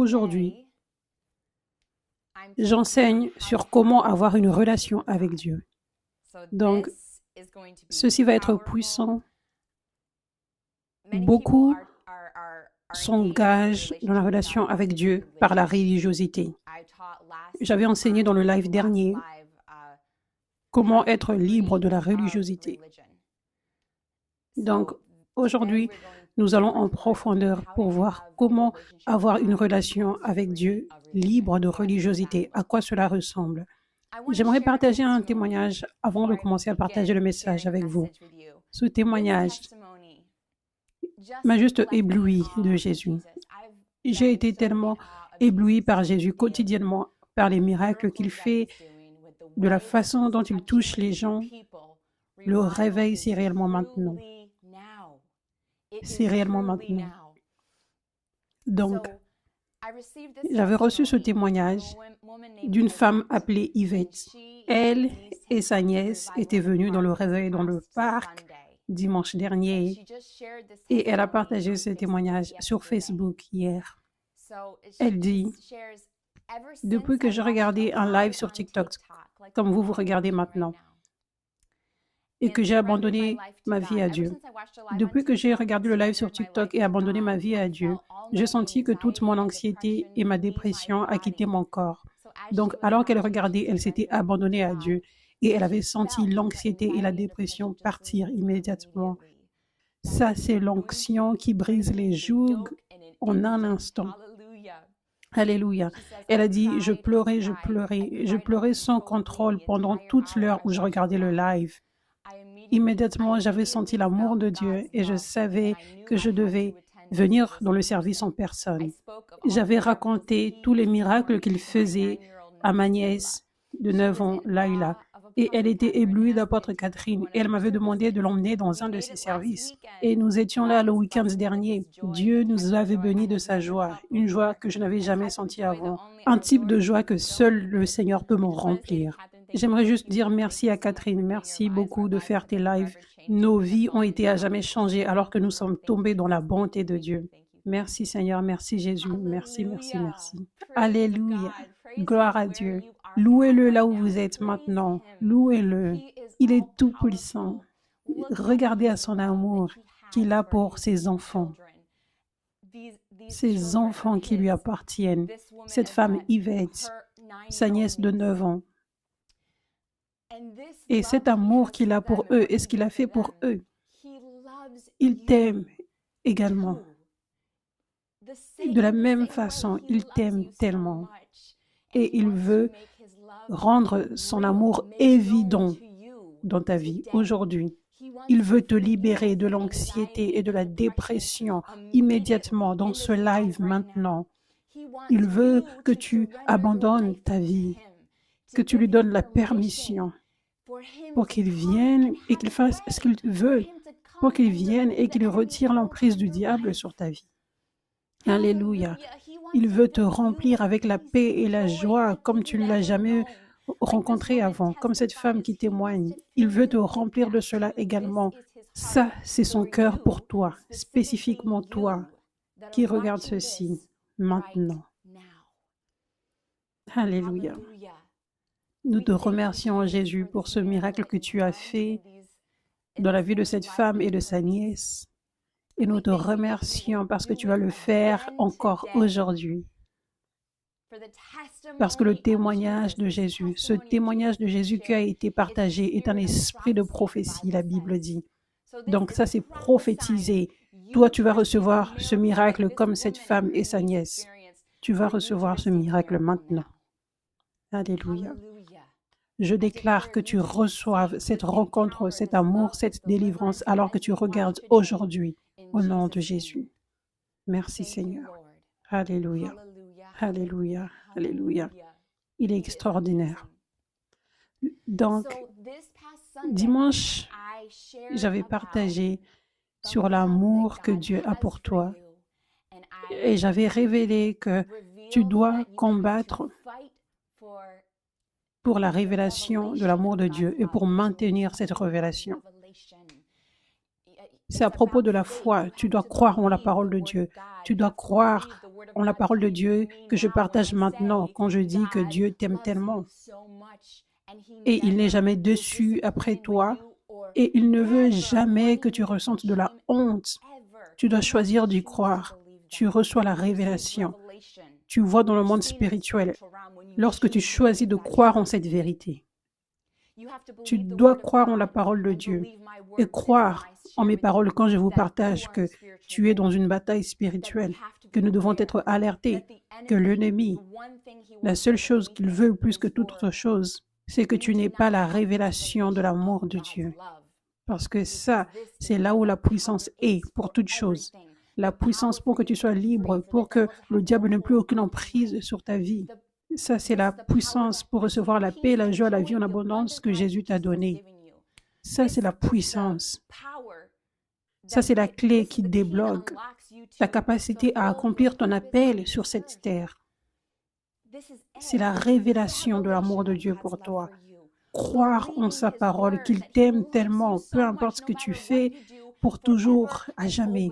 Aujourd'hui, j'enseigne sur comment avoir une relation avec Dieu. Donc, ceci va être puissant. Beaucoup s'engagent dans la relation avec Dieu par la religiosité. J'avais enseigné dans le live dernier comment être libre de la religiosité. Donc, aujourd'hui, nous allons en profondeur pour voir comment avoir une relation avec Dieu libre de religiosité, à quoi cela ressemble. J'aimerais partager un témoignage avant de commencer à partager le message avec vous. Ce témoignage m'a juste ébloui de Jésus. J'ai été tellement ébloui par Jésus quotidiennement, par les miracles qu'il fait, de la façon dont il touche les gens. Le réveil, c'est réellement maintenant. C'est réellement maintenant. Donc, j'avais reçu ce témoignage d'une femme appelée Yvette. Elle et sa nièce étaient venues dans le réveil dans le parc dimanche dernier et elle a partagé ce témoignage sur Facebook hier. Elle dit, depuis que j'ai regardé un live sur TikTok, comme vous regardez maintenant, et que j'ai abandonné ma vie à Dieu. Depuis que j'ai regardé le live sur TikTok et abandonné ma vie à Dieu, j'ai senti que toute mon anxiété et ma dépression a quitté mon corps. Donc, alors qu'elle regardait, elle s'était abandonnée à Dieu et elle avait senti l'anxiété et la dépression partir immédiatement. Ça, c'est l'onction qui brise les jougs en un instant. Alléluia. Elle a dit, je pleurais sans contrôle pendant toute l'heure où je regardais le live. Immédiatement, j'avais senti l'amour de Dieu et je savais que je devais venir dans le service en personne. J'avais raconté tous les miracles qu'il faisait à ma nièce de 9 ans, Laila, et elle était éblouie d'apôtre Catherine. Et elle m'avait demandé de l'emmener dans un de ses services. Et nous étions là le week-end dernier. Dieu nous avait bénis de sa joie, une joie que je n'avais jamais sentie avant, un type de joie que seul le Seigneur peut me remplir. J'aimerais juste dire merci à Catherine. Merci beaucoup de faire tes lives. Nos vies ont été à jamais changées alors que nous sommes tombés dans la bonté de Dieu. Merci Seigneur, merci Jésus, merci, merci, merci. Alléluia, gloire à Dieu. Louez-le là où vous êtes maintenant. Louez-le. Il est tout puissant. Regardez à son amour qu'il a pour ses enfants qui lui appartiennent. Cette femme Yvette, sa nièce de 9 ans. Et cet amour qu'il a pour eux et ce qu'il a fait pour eux, il t'aime également. De la même façon, il t'aime tellement. Et il veut rendre son amour évident dans ta vie aujourd'hui. Il veut te libérer de l'anxiété et de la dépression immédiatement dans ce live maintenant. Il veut que tu abandonnes ta vie, que tu lui donnes la permission pour qu'il vienne et qu'il fasse ce qu'il veut, pour qu'il vienne et qu'il retire l'emprise du diable sur ta vie. Alléluia. Il veut te remplir avec la paix et la joie comme tu ne l'as jamais rencontré avant, comme cette femme qui témoigne. Il veut te remplir de cela également. Ça, c'est son cœur pour toi, spécifiquement toi, qui regarde ceci maintenant. Alléluia. Nous te remercions, Jésus, pour ce miracle que tu as fait dans la vie de cette femme et de sa nièce. Et nous te remercions parce que tu vas le faire encore aujourd'hui. Parce que le témoignage de Jésus, ce témoignage de Jésus qui a été partagé est un esprit de prophétie, la Bible dit. Donc ça, c'est prophétisé. Toi, tu vas recevoir ce miracle comme cette femme et sa nièce. Tu vas recevoir ce miracle maintenant. Alléluia. Je déclare que tu reçoives cette rencontre, cet amour, cette délivrance alors que tu regardes aujourd'hui au nom de Jésus. Merci Seigneur. Alléluia. Alléluia. Alléluia. Il est extraordinaire. Donc, dimanche, j'avais partagé sur l'amour que Dieu a pour toi et j'avais révélé que tu dois combattre pour la révélation de l'amour de Dieu et pour maintenir cette révélation. C'est à propos de la foi. Tu dois croire en la parole de Dieu. Tu dois croire en la parole de Dieu que je partage maintenant quand je dis que Dieu t'aime tellement et il n'est jamais dessus après toi et il ne veut jamais que tu ressentes de la honte. Tu dois choisir d'y croire. Tu reçois la révélation. Tu vois dans le monde spirituel lorsque tu choisis de croire en cette vérité. Tu dois croire en la parole de Dieu et croire en mes paroles quand je vous partage que tu es dans une bataille spirituelle, que nous devons être alertés, que l'ennemi, la seule chose qu'il veut plus que toute autre chose, c'est que tu n'aies pas la révélation de l'amour de Dieu. Parce que ça, c'est là où la puissance est pour toute chose. La puissance pour que tu sois libre, pour que le diable n'ait plus aucune emprise sur ta vie. Ça, c'est la puissance pour recevoir la paix, la joie, la vie en abondance que Jésus t'a donnée. Ça, c'est la puissance. Ça, c'est la clé qui débloque ta capacité à accomplir ton appel sur cette terre. C'est la révélation de l'amour de Dieu pour toi. Croire en sa parole, qu'il t'aime tellement, peu importe ce que tu fais, pour toujours, à jamais.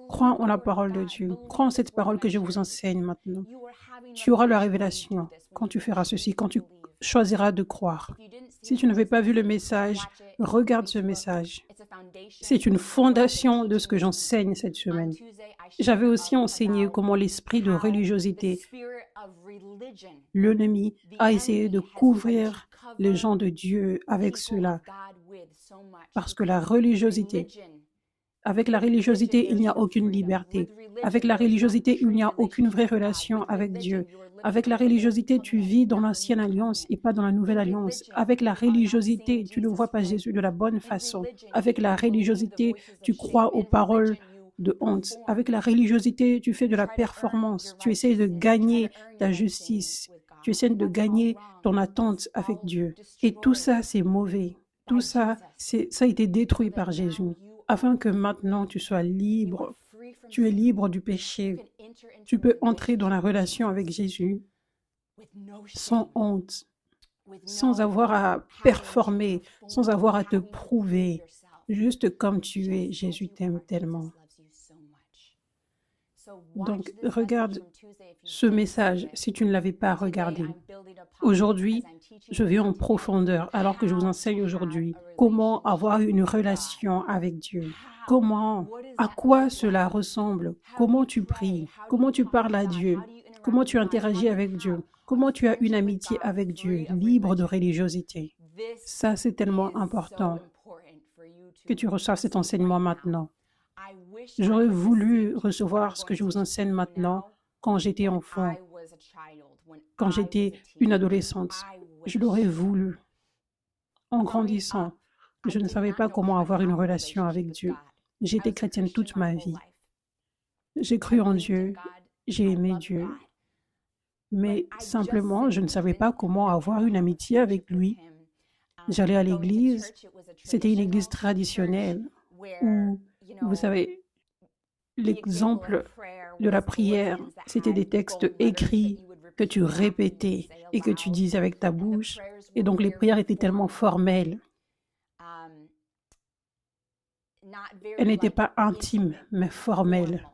Crois en la parole de Dieu. Crois en cette parole que je vous enseigne maintenant. Tu auras la révélation quand tu feras ceci, quand tu choisiras de croire. Si tu n'avais pas vu le message, regarde ce message. C'est une fondation de ce que j'enseigne cette semaine. J'avais aussi enseigné comment l'esprit de religiosité, l'ennemi, a essayé de couvrir les gens de Dieu avec cela. Parce que la religiosité, avec la religiosité, il n'y a aucune liberté. Avec la religiosité, il n'y a aucune vraie relation avec Dieu. Avec la religiosité, tu vis dans l'ancienne alliance et pas dans la nouvelle alliance. Avec la religiosité, tu ne vois pas Jésus de la bonne façon. Avec la religiosité, tu crois aux paroles de honte. Avec la religiosité, tu fais de la performance. Tu essaies de gagner ta justice. Tu essaies de gagner ton attente avec Dieu. Et tout ça, c'est mauvais. Tout ça, ça a été détruit par Jésus. Afin que maintenant tu sois libre. Tu es libre du péché. Tu peux entrer dans la relation avec Jésus sans honte, sans avoir à performer, sans avoir à te prouver. Juste comme tu es, Jésus t'aime tellement. Donc, regarde ce message si tu ne l'avais pas regardé. Aujourd'hui, je vais en profondeur alors que je vous enseigne aujourd'hui comment avoir une relation avec Dieu. Comment, à quoi cela ressemble, comment tu pries, comment tu parles à Dieu, comment tu interagis avec Dieu, comment tu as une amitié avec Dieu, libre de religiosité. Ça, c'est tellement important que tu reçoives cet enseignement maintenant. J'aurais voulu recevoir ce que je vous enseigne maintenant quand j'étais enfant, quand j'étais une adolescente. Je l'aurais voulu. En grandissant, je ne savais pas comment avoir une relation avec Dieu. J'étais chrétienne toute ma vie. J'ai cru en Dieu, j'ai aimé Dieu, mais simplement, je ne savais pas comment avoir une amitié avec lui. J'allais à l'église, c'était une église traditionnelle où, vous savez, l'exemple de la prière, c'était des textes écrits que tu répétais et que tu disais avec ta bouche. Et donc, les prières étaient tellement formelles. Elles n'étaient pas intimes, mais formelles.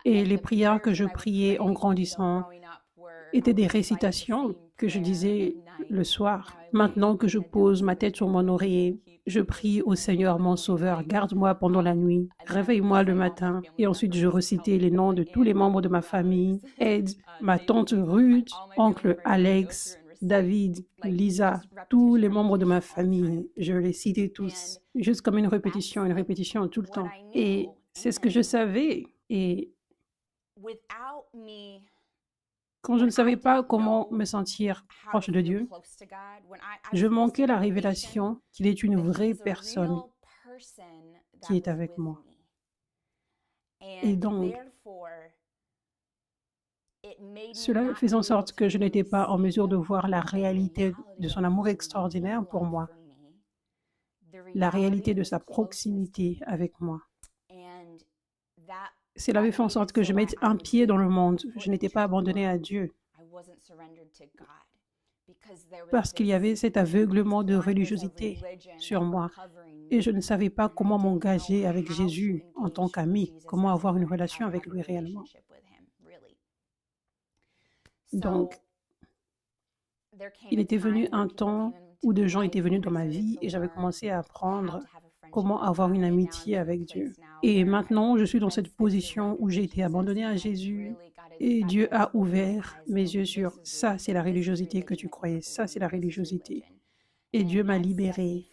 Et les prières que je priais en grandissant étaient des récitations que je disais le soir. Maintenant que je pose ma tête sur mon oreiller, je prie au Seigneur mon Sauveur, garde-moi pendant la nuit, réveille-moi le matin. Et ensuite, je recitais les noms de tous les membres de ma famille, Ed, ma tante Ruth, oncle Alex, David, Lisa, tous les membres de ma famille. Je les citais tous, juste comme une répétition tout le temps. Et c'est ce que je savais. Et quand je ne savais pas comment me sentir proche de Dieu, je manquais la révélation qu'il est une vraie personne qui est avec moi. Et donc, cela faisait en sorte que je n'étais pas en mesure de voir la réalité de son amour extraordinaire pour moi, la réalité de sa proximité avec moi. Cela avait fait en sorte que je mette un pied dans le monde. Je n'étais pas abandonnée à Dieu. parce qu'il y avait cet aveuglement de religiosité sur moi et je ne savais pas comment m'engager avec Jésus en tant qu'ami, comment avoir une relation avec lui réellement. Donc, il était venu un temps où des gens étaient venus dans ma vie et j'avais commencé à apprendre comment avoir une amitié avec Dieu. Et maintenant, je suis dans cette position où j'ai été abandonnée à Jésus et Dieu a ouvert mes yeux sur ça, c'est la religiosité que tu croyais, ça, c'est la religiosité. Et Dieu m'a libérée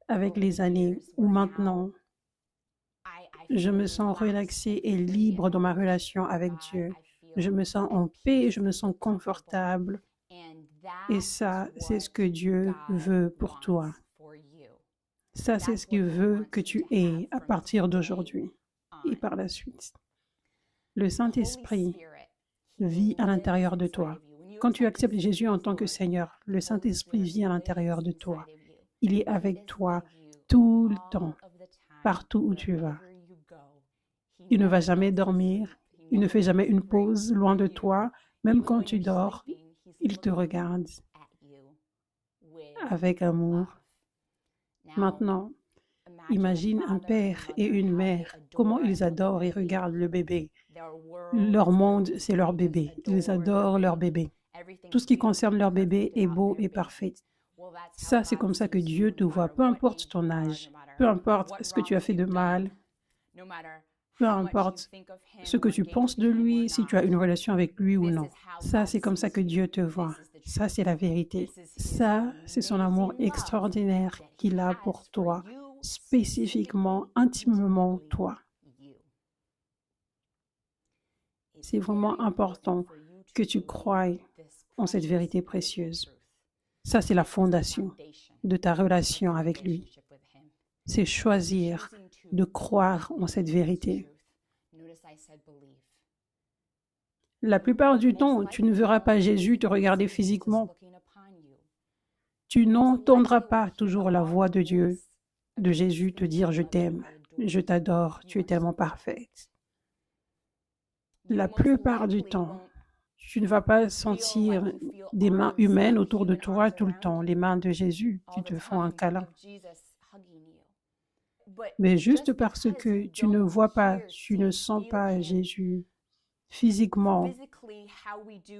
avec les années où maintenant, je me sens relaxée et libre dans ma relation avec Dieu. Je me sens en paix, je me sens confortable. Et ça, c'est ce que Dieu veut pour toi. Ça, c'est ce qu'il veut que tu aies à partir d'aujourd'hui et par la suite. Le Saint-Esprit vit à l'intérieur de toi. Quand tu acceptes Jésus en tant que Seigneur, le Saint-Esprit vit à l'intérieur de toi. Il est avec toi tout le temps, partout où tu vas. Il ne va jamais dormir, il ne fait jamais une pause loin de toi. Même quand tu dors, il te regarde avec amour. Maintenant, imagine un père et une mère, comment ils adorent et regardent le bébé. Leur monde, c'est leur bébé. Ils adorent leur bébé. Tout ce qui concerne leur bébé est beau et parfait. Ça, c'est comme ça que Dieu te voit, peu importe ton âge, peu importe ce que tu as fait de mal, peu importe ce que tu penses de lui, si tu as une relation avec lui ou non. Ça, c'est comme ça que Dieu te voit. Ça, c'est la vérité. Ça, c'est son amour extraordinaire qu'il a pour toi, spécifiquement, intimement toi. C'est vraiment important que tu croies en cette vérité précieuse. Ça, c'est la fondation de ta relation avec lui. C'est choisir de croire en cette vérité. La plupart du temps, tu ne verras pas Jésus te regarder physiquement. Tu n'entendras pas toujours la voix de Dieu, de Jésus te dire « Je t'aime, je t'adore, tu es tellement parfaite ». La plupart du temps, tu ne vas pas sentir des mains humaines autour de toi tout le temps, les mains de Jésus qui te font un câlin. Mais juste parce que tu ne vois pas, tu ne sens pas Jésus physiquement,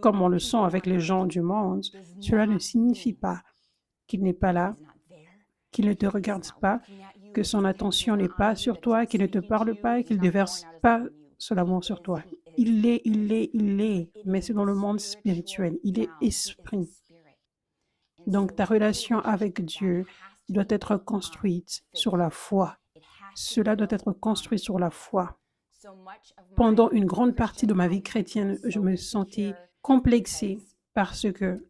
comme on le sent avec les gens du monde, cela ne signifie pas qu'il n'est pas là, qu'il ne te regarde pas, que son attention n'est pas sur toi, qu'il ne te parle pas et qu'il ne déverse pas son amour sur toi. Il l'est, mais c'est dans le monde spirituel. Il est esprit. Donc ta relation avec Dieu doit être construite sur la foi. Cela doit être construit sur la foi. Pendant une grande partie de ma vie chrétienne, je me sentais complexée parce que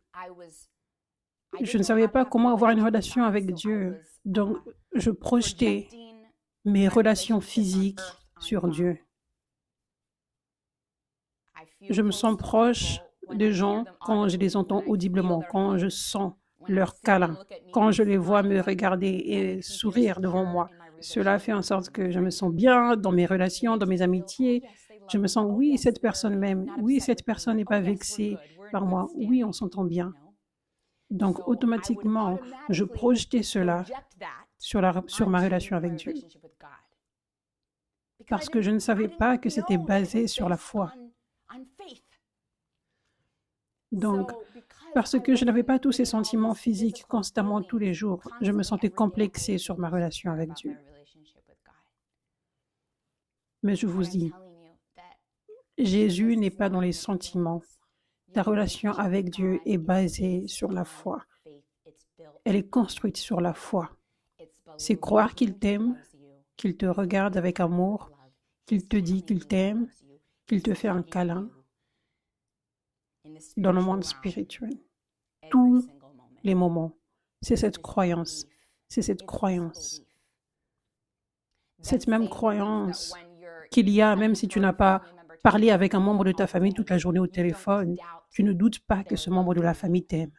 je ne savais pas comment avoir une relation avec Dieu. Donc, je projetais mes relations physiques sur Dieu. Je me sens proche des gens quand je les entends audiblement, quand je sens leur câlin, quand je les vois me regarder et sourire devant moi. Cela fait en sorte que je me sens bien dans mes relations, dans mes amitiés. Je me sens, oui, cette personne m'aime. Oui, cette personne n'est pas vexée par moi. Oui, on s'entend bien. Donc, automatiquement, je projetais cela sur ma relation avec Dieu. Parce que je ne savais pas que c'était basé sur la foi. Donc, parce que je n'avais pas tous ces sentiments physiques constamment tous les jours, je me sentais complexée sur ma relation avec Dieu. Mais je vous dis, Jésus n'est pas dans les sentiments. Ta relation avec Dieu est basée sur la foi. Elle est construite sur la foi. C'est croire qu'il t'aime, qu'il te regarde avec amour, qu'il te dit qu'il t'aime, qu'il te fait un câlin dans le monde spirituel. Tous les moments, c'est cette croyance. C'est cette croyance. Cette même croyance qu'il y a, même si tu n'as pas parlé avec un membre de ta famille toute la journée au téléphone, tu ne doutes pas que ce membre de la famille t'aime.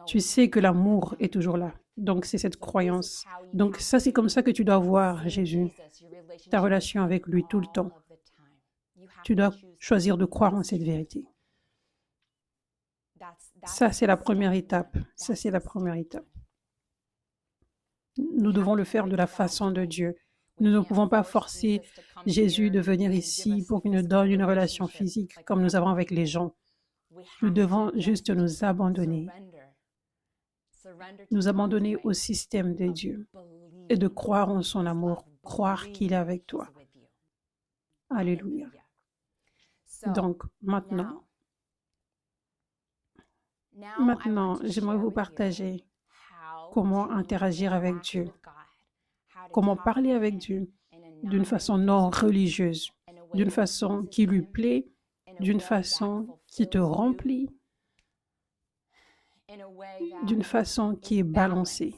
Tu sais que l'amour est toujours là. Donc, c'est cette croyance. Donc, ça, c'est comme ça que tu dois voir Jésus, ta relation avec lui tout le temps. Tu dois choisir de croire en cette vérité. Ça, c'est la première étape. Ça, c'est la première étape. Nous devons le faire de la façon de Dieu. Nous ne pouvons pas forcer Jésus de venir ici pour qu'il nous donne une relation physique comme nous avons avec les gens. Nous devons juste nous abandonner au système de Dieu et de croire en son amour, croire qu'il est avec toi. Alléluia. Donc, maintenant, j'aimerais vous partager comment interagir avec Dieu, comment parler avec Dieu d'une façon non religieuse, d'une façon qui lui plaît, d'une façon qui te remplit, d'une façon qui est balancée.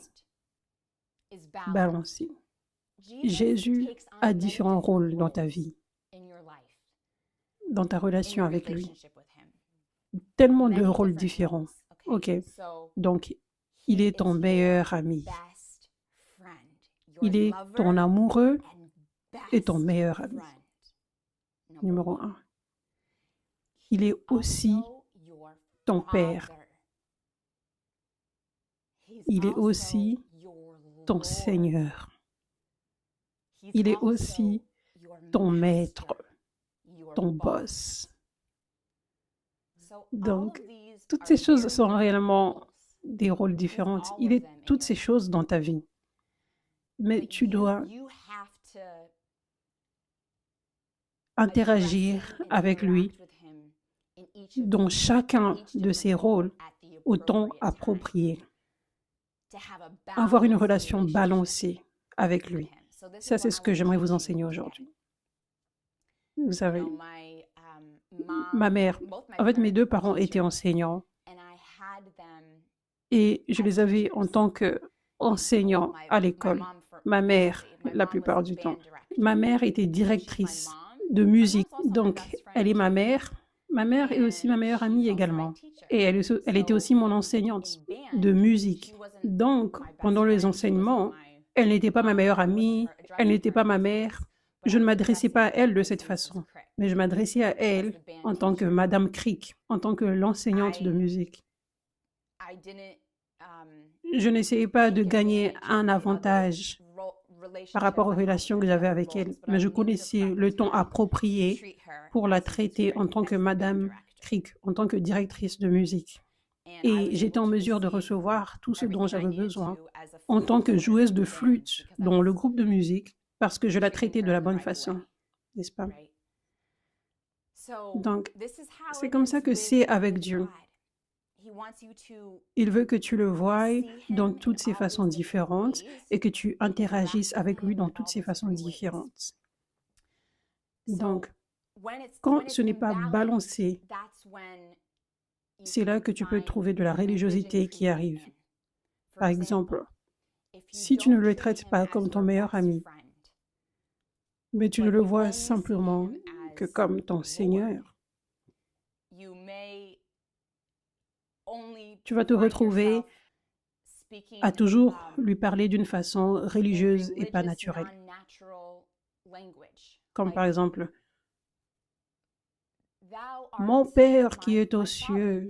Jésus a différents rôles dans ta vie, dans ta relation avec lui. Tellement de rôles différents. Ok, donc il est ton meilleur ami. Il est ton amoureux et ton meilleur ami. Numéro 1. Il est aussi ton père. Il est aussi ton Seigneur. Il est aussi ton maître, ton boss. Donc, toutes ces choses sont réellement des rôles différents. Il est toutes ces choses dans ta vie. Mais tu dois interagir avec lui dans chacun de ses rôles au temps approprié. Avoir une relation balancée avec lui. Ça, c'est ce que j'aimerais vous enseigner aujourd'hui. Vous savez, ma mère, en fait, mes deux parents étaient enseignants et je les avais en tant qu'enseignants à l'école. Ma mère, la plupart du temps. Ma mère était directrice de musique, donc elle est ma mère. Ma mère est aussi ma meilleure amie également. Et elle était aussi mon enseignante de musique. Donc, pendant les enseignements, elle n'était pas ma meilleure amie, elle n'était pas ma mère. Je ne m'adressais pas à elle de cette façon, mais je m'adressais à elle en tant que Madame Crick, en tant que l'enseignante de musique. Je n'essayais pas de gagner un avantage par rapport aux relations que j'avais avec elle, mais je connaissais le ton approprié pour la traiter en tant que Madame Crick, en tant que directrice de musique. Et j'étais en mesure de recevoir tout ce dont j'avais besoin en tant que joueuse de flûte dans le groupe de musique parce que je la traitais de la bonne façon, n'est-ce pas? Donc, c'est comme ça que c'est avec Dieu. Il veut que tu le voies dans toutes ces façons différentes et que tu interagisses avec lui dans toutes ces façons différentes. Donc, quand ce n'est pas balancé, c'est là que tu peux trouver de la religiosité qui arrive. Par exemple, si tu ne le traites pas comme ton meilleur ami, mais tu ne le vois simplement que comme ton Seigneur, tu vas te retrouver à toujours lui parler d'une façon religieuse et pas naturelle. Comme par exemple, « Mon Père qui est aux cieux »,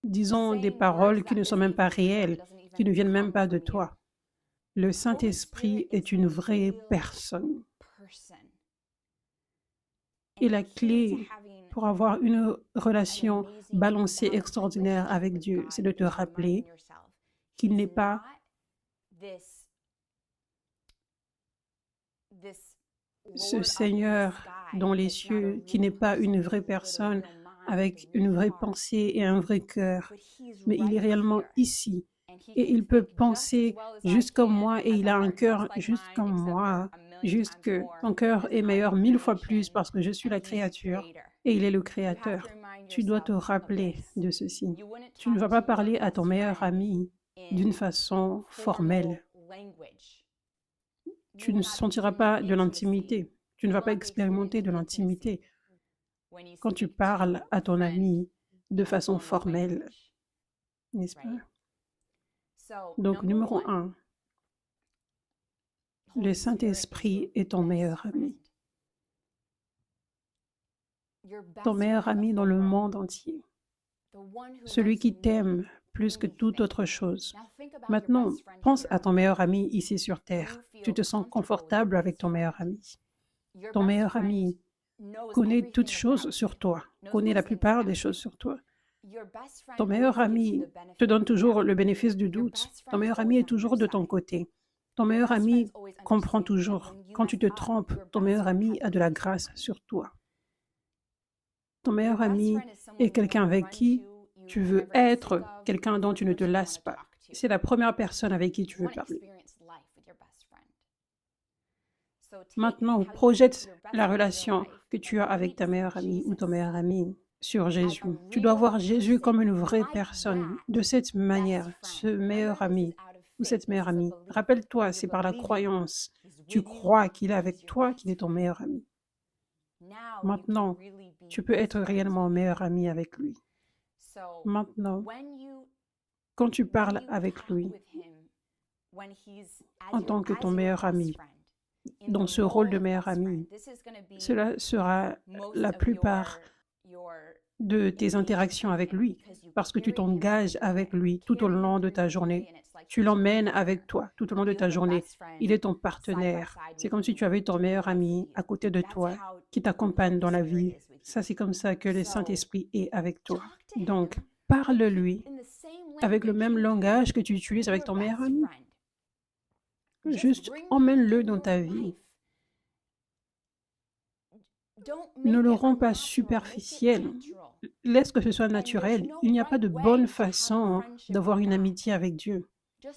disons des paroles qui ne sont même pas réelles, qui ne viennent même pas de toi. Le Saint-Esprit est une vraie personne. Et la clé pour avoir une relation balancée extraordinaire avec Dieu, c'est de te rappeler qu'il n'est pas ce Seigneur dans les cieux, qui n'est pas une vraie personne avec une vraie pensée et un vrai cœur, mais il est réellement ici. Et il peut penser juste comme moi et il a un cœur juste comme moi, juste que ton cœur est meilleur 1000 fois plus parce que je suis la créature et il est le créateur. Tu dois te rappeler de ceci. Tu ne vas pas parler à ton meilleur ami d'une façon formelle. Tu ne sentiras pas de l'intimité. Tu ne vas pas expérimenter de l'intimité quand tu parles à ton ami de façon formelle, n'est-ce pas? Donc, numéro 1, le Saint-Esprit est ton meilleur ami. ton meilleur ami dans le monde entier, celui qui t'aime plus que toute autre chose. Maintenant, pense à ton meilleur ami ici sur Terre. Tu te sens confortable avec ton meilleur ami. Ton meilleur ami connaît toutes choses sur toi, connaît la plupart des choses sur toi. Ton meilleur ami te donne toujours le bénéfice du doute. Ton meilleur ami est toujours de ton côté. Ton meilleur ami comprend toujours. Quand tu te trompes, ton meilleur ami a de la grâce sur toi. Ton meilleur ami est quelqu'un avec qui tu veux être, quelqu'un dont tu ne te lasses pas. C'est la première personne avec qui tu veux parler. Maintenant, projette la relation que tu as avec ta meilleure amie ou ton meilleur ami sur Jésus. Tu dois voir Jésus comme une vraie personne. De cette manière, ce meilleur ami ou cette meilleure amie, rappelle-toi, c'est par la croyance. Tu crois qu'il est avec toi, qu'il est ton meilleur ami. Maintenant, tu peux être réellement meilleur ami avec lui. Maintenant, quand tu parles avec lui en tant que ton meilleur ami, dans ce rôle de meilleur ami, cela sera la plupart de tes interactions avec lui, parce que tu t'engages avec lui tout au long de ta journée. Tu l'emmènes avec toi tout au long de ta journée. Il est ton partenaire. C'est comme si tu avais ton meilleur ami à côté de toi qui t'accompagne dans la vie. Ça, c'est comme ça que le Saint-Esprit est avec toi. Donc, parle-lui avec le même langage que tu utilises avec ton meilleur ami. Juste emmène-le dans ta vie. Ne le rends pas superficiel. Laisse que ce soit naturel. Il n'y a pas de bonne façon d'avoir une amitié avec Dieu.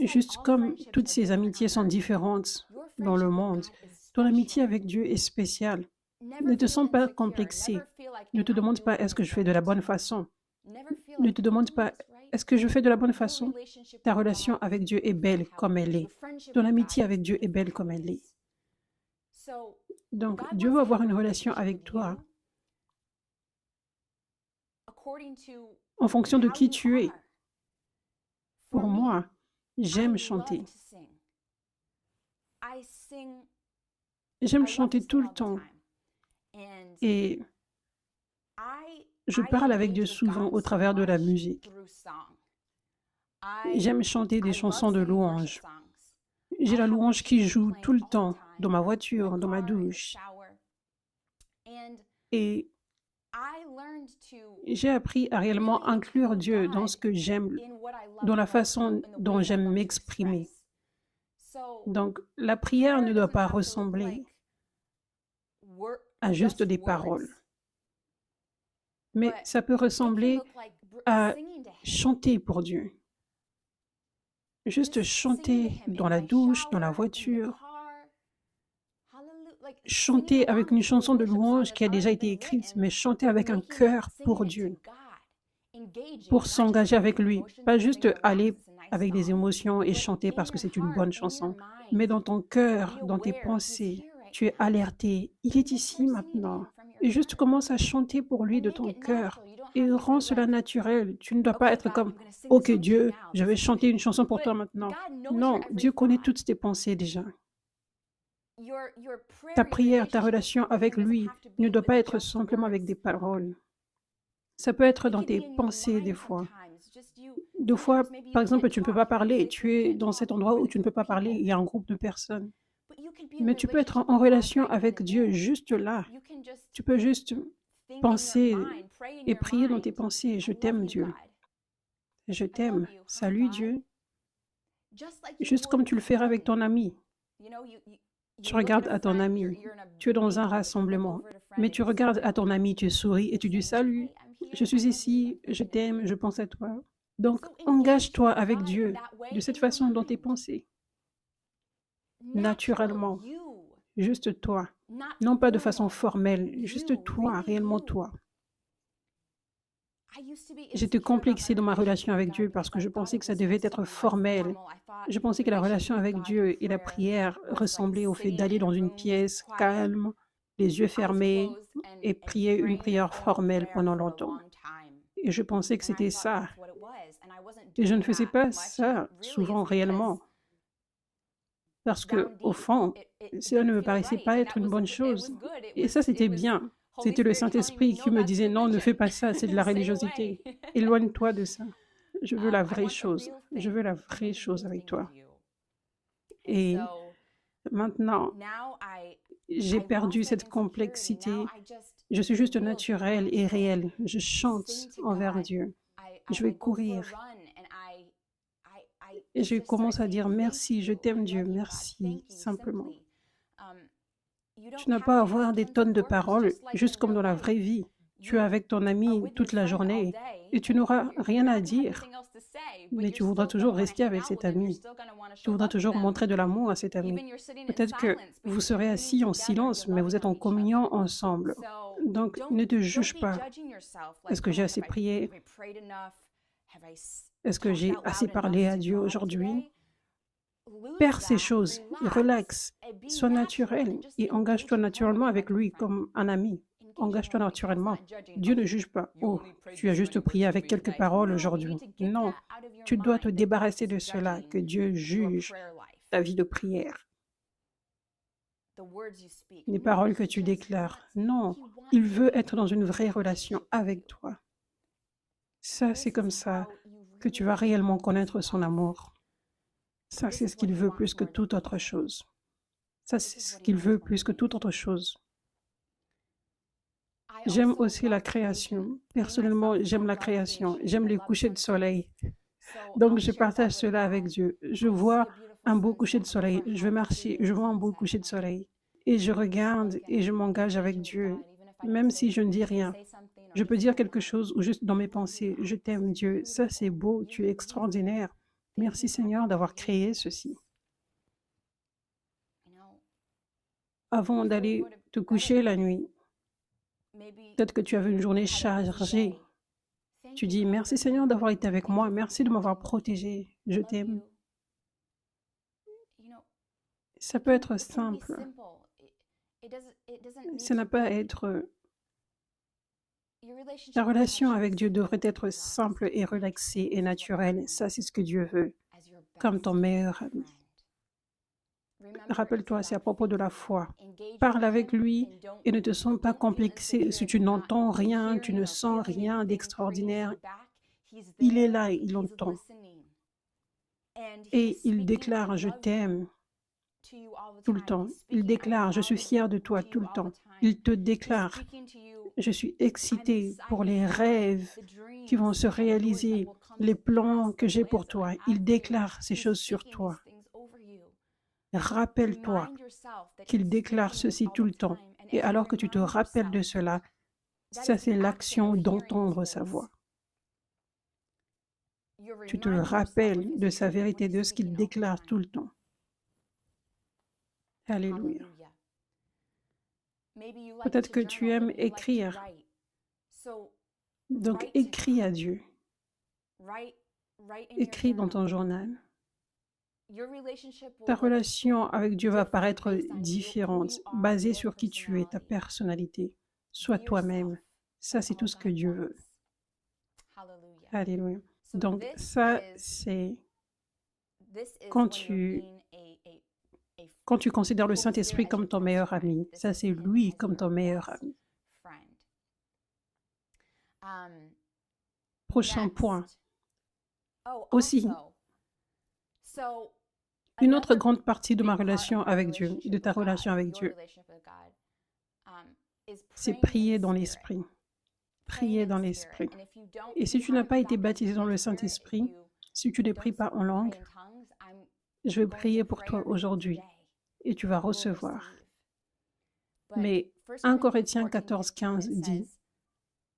Juste comme toutes ces amitiés sont différentes dans le monde, ton amitié avec Dieu est spéciale. Ne te sens pas complexé. Ne te demande pas est-ce que je fais de la bonne façon. Ne te demande pas est-ce que je fais de la bonne façon. Ta relation avec Dieu est belle comme elle est. Ton amitié avec Dieu est belle comme elle est. Donc, Dieu veut avoir une relation avec toi en fonction de qui tu es. Pour moi, j'aime chanter. J'aime chanter tout le temps. Et je parle avec Dieu souvent au travers de la musique. J'aime chanter des chansons de louange. J'ai la louange qui joue tout le temps, dans ma voiture, dans ma douche. Et j'ai appris à réellement inclure Dieu dans ce que j'aime, dans la façon dont j'aime m'exprimer. Donc, la prière ne doit pas ressembler à juste des paroles. Mais ça peut ressembler à chanter pour Dieu. Juste chanter dans la douche, dans la voiture. Chanter avec une chanson de louange qui a déjà été écrite, mais chanter avec un cœur pour Dieu. Pour s'engager avec lui. Pas juste aller avec des émotions et chanter parce que c'est une bonne chanson. Mais dans ton cœur, dans tes pensées, tu es alerté. Il est ici maintenant. Et juste commence à chanter pour lui de ton cœur. Et rends cela naturel. Tu ne dois pas être comme « Ok Dieu, je vais chanter une chanson pour toi maintenant. » Non, Dieu connaît toutes tes pensées déjà. Ta prière, ta relation avec lui ne doit pas être simplement avec des paroles. Ça peut être dans tes pensées des fois. Des fois, par exemple, tu ne peux pas parler. Tu es dans cet endroit où tu ne peux pas parler. Il y a un groupe de personnes. Mais tu peux être en relation avec Dieu juste là. Tu peux juste penser et prier dans tes pensées. Je t'aime, Dieu. Je t'aime. Salut, Dieu. Juste comme tu le ferais avec ton ami. Tu regardes à ton ami. Tu es dans un rassemblement. Mais tu regardes à ton ami, tu souris et tu dis « Salut, je suis ici, je t'aime, je pense à toi. » Donc, engage-toi avec Dieu de cette façon dans tes pensées. Naturellement. Juste toi. Non pas de façon formelle, juste toi, réellement toi. J'étais complexée dans ma relation avec Dieu parce que je pensais que ça devait être formel. Je pensais que la relation avec Dieu et la prière ressemblaient au fait d'aller dans une pièce calme, les yeux fermés et prier une prière formelle pendant longtemps. Et je pensais que c'était ça. Et je ne faisais pas ça souvent réellement. Parce que, au fond, cela ne me paraissait pas être une bonne chose. Et ça, c'était bien. C'était le Saint-Esprit qui me disait, non, ne fais pas ça, c'est de la religiosité. Éloigne-toi de ça. Je veux la vraie chose. Je veux la vraie chose avec toi. Et maintenant, j'ai perdu cette complexité. Je suis juste naturelle et réelle. Je chante envers Dieu. Je vais courir. Et je commence à dire merci, je t'aime Dieu, merci, simplement. Tu n'as pas à avoir des tonnes de paroles, juste comme dans la vraie vie. Tu es avec ton ami toute la journée et tu n'auras rien à dire, mais tu voudras toujours rester avec cet ami. Tu voudras toujours montrer de l'amour à cet ami. Peut-être que vous serez assis en silence, mais vous êtes en communion ensemble. Donc, ne te juge pas. Est-ce que j'ai assez prié? Est-ce que j'ai assez parlé à Dieu aujourd'hui? Perds ces choses, relaxe, sois naturel et engage-toi naturellement avec lui comme un ami. Engage-toi naturellement. Dieu ne juge pas. Oh, tu as juste prié avec quelques paroles aujourd'hui. Non, tu dois te débarrasser de cela, que Dieu juge ta vie de prière. Les paroles que tu déclares. Non, il veut être dans une vraie relation avec toi. Ça, c'est comme ça que tu vas réellement connaître son amour. Ça, c'est ce qu'il veut plus que toute autre chose. Ça, c'est ce qu'il veut plus que toute autre chose. J'aime aussi la création. Personnellement, j'aime la création. J'aime les couchers de soleil. Donc, je partage cela avec Dieu. Je vois un beau coucher de soleil. Je vais marcher, je vois un beau coucher de soleil. Et je regarde et je m'engage avec Dieu, même si je ne dis rien. Je peux dire quelque chose ou juste dans mes pensées. Je t'aime, Dieu. Ça, c'est beau. Tu es extraordinaire. Merci, Seigneur, d'avoir créé ceci. Avant d'aller te coucher la nuit, peut-être que tu avais une journée chargée. Tu dis, merci Seigneur d'avoir été avec moi, merci de m'avoir protégé, je t'aime. Ça peut être simple. Ça n'a pas à être... Ta relation avec Dieu devrait être simple et relaxée et naturelle. Ça, c'est ce que Dieu veut, comme ton meilleur ami. Rappelle-toi, c'est à propos de la foi. Parle avec lui et ne te sens pas complexé. Si tu n'entends rien, tu ne sens rien d'extraordinaire, il est là, il entend. Et il déclare, je t'aime tout le temps. Il déclare, je suis fier de toi tout le temps. Il te déclare, je suis excité pour les rêves qui vont se réaliser, les plans que j'ai pour toi. Il déclare ces choses sur toi. Rappelle-toi qu'il déclare ceci tout le temps. Et alors que tu te rappelles de cela, ça c'est l'action d'entendre sa voix. Tu te rappelles de sa vérité, de ce qu'il déclare tout le temps. Alléluia. Peut-être que tu aimes écrire. Donc écris à Dieu. Écris dans ton journal. Ta relation avec Dieu va paraître différente, basée sur qui tu es, ta personnalité. Sois toi-même. Ça, c'est tout ce que Dieu veut. Alléluia. Donc, ça, c'est quand tu considères le Saint-Esprit comme ton meilleur ami. Ça, c'est lui comme ton meilleur ami. Prochain point. Aussi, une autre grande partie de ma relation avec Dieu, de ta relation avec Dieu, c'est prier dans l'Esprit. Prier dans l'Esprit. Et si tu n'as pas été baptisé dans le Saint-Esprit, si tu ne pries pas en langue, je vais prier pour toi aujourd'hui et tu vas recevoir. Mais 1 Corinthiens 14:15 dit,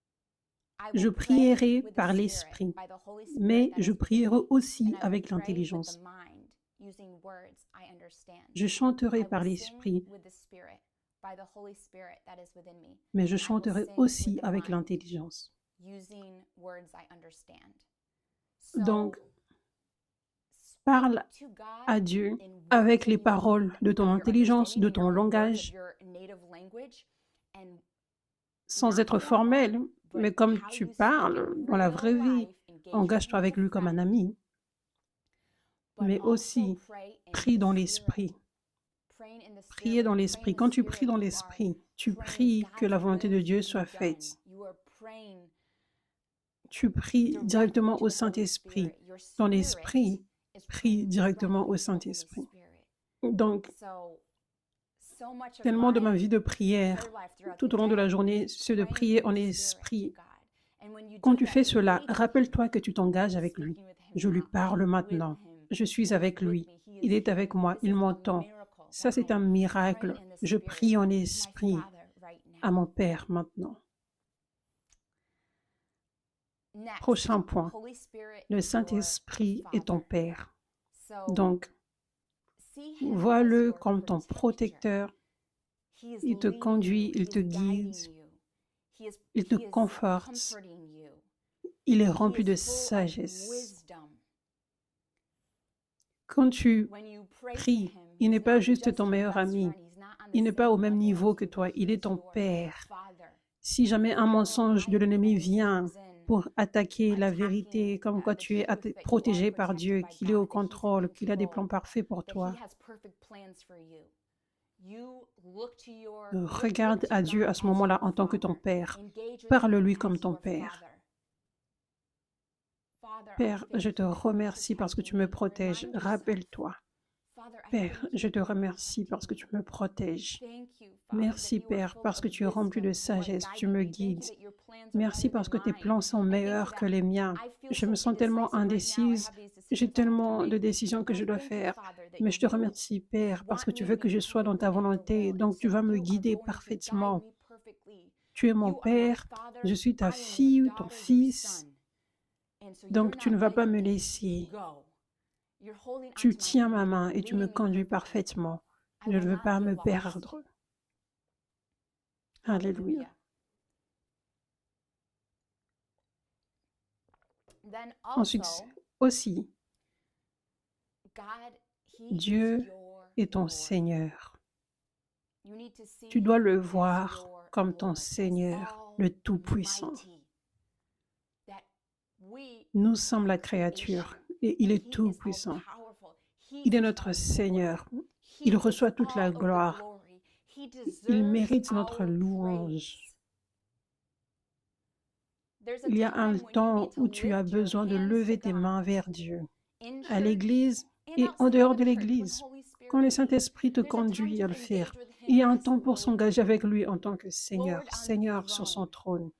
« Je prierai par l'Esprit, mais je prierai aussi avec l'intelligence. Je chanterai par l'Esprit, mais je chanterai aussi avec l'intelligence. » Donc, parle à Dieu avec les paroles de ton intelligence, de ton langage, sans être formel, mais comme tu parles dans la vraie vie. Engage-toi avec lui comme un ami. Mais aussi, prie dans l'Esprit. Prier dans l'esprit. Quand tu pries dans l'esprit, tu pries que la volonté de Dieu soit faite. Tu pries directement au Saint-Esprit. Dans l'esprit, prie directement au Saint-Esprit. Donc, tellement de ma vie de prière, tout au long de la journée, c'est de prier en esprit. Quand tu fais cela, rappelle-toi que tu t'engages avec lui. Je lui parle maintenant. Je suis avec lui. Il est avec moi. Il m'entend. Ça, c'est un miracle. Je prie en esprit à mon Père maintenant. Prochain point. Le Saint-Esprit est ton Père. Donc, vois-le comme ton protecteur. Il te conduit, il te guide, il te conforte. Il est rempli de sagesse. Quand tu pries, il n'est pas juste ton meilleur ami. Il n'est pas au même niveau que toi. Il est ton Père. Si jamais un mensonge de l'ennemi vient pour attaquer la vérité, comme quoi tu es protégé par Dieu, qu'il est au contrôle, qu'il a des plans parfaits pour toi, regarde à Dieu à ce moment-là en tant que ton Père. Parle-lui comme ton Père. Père, je te remercie parce que tu me protèges. Rappelle-toi. Père, je te remercie parce que tu me protèges. Merci, Père, parce que tu es rempli de sagesse, tu me guides. Merci parce que tes plans sont meilleurs que les miens. Je me sens tellement indécise, j'ai tellement de décisions que je dois faire. Mais je te remercie, Père, parce que tu veux que je sois dans ta volonté, donc tu vas me guider parfaitement. Tu es mon Père, je suis ta fille, ton fils, donc tu ne vas pas me laisser. Tu tiens ma main et tu me conduis parfaitement. Je ne veux pas me perdre. Alléluia. Ensuite, aussi, Dieu est ton Seigneur. Tu dois le voir comme ton Seigneur, le Tout-Puissant. Nous sommes la créature et il est Tout-Puissant. Il est notre Seigneur. Il reçoit toute la gloire. Il mérite notre louange. Il y a un temps où tu as besoin de lever tes mains vers Dieu, à l'église et en dehors de l'église. Quand le Saint-Esprit te conduit à le faire, il y a un temps pour s'engager avec lui en tant que Seigneur, Seigneur sur son trône.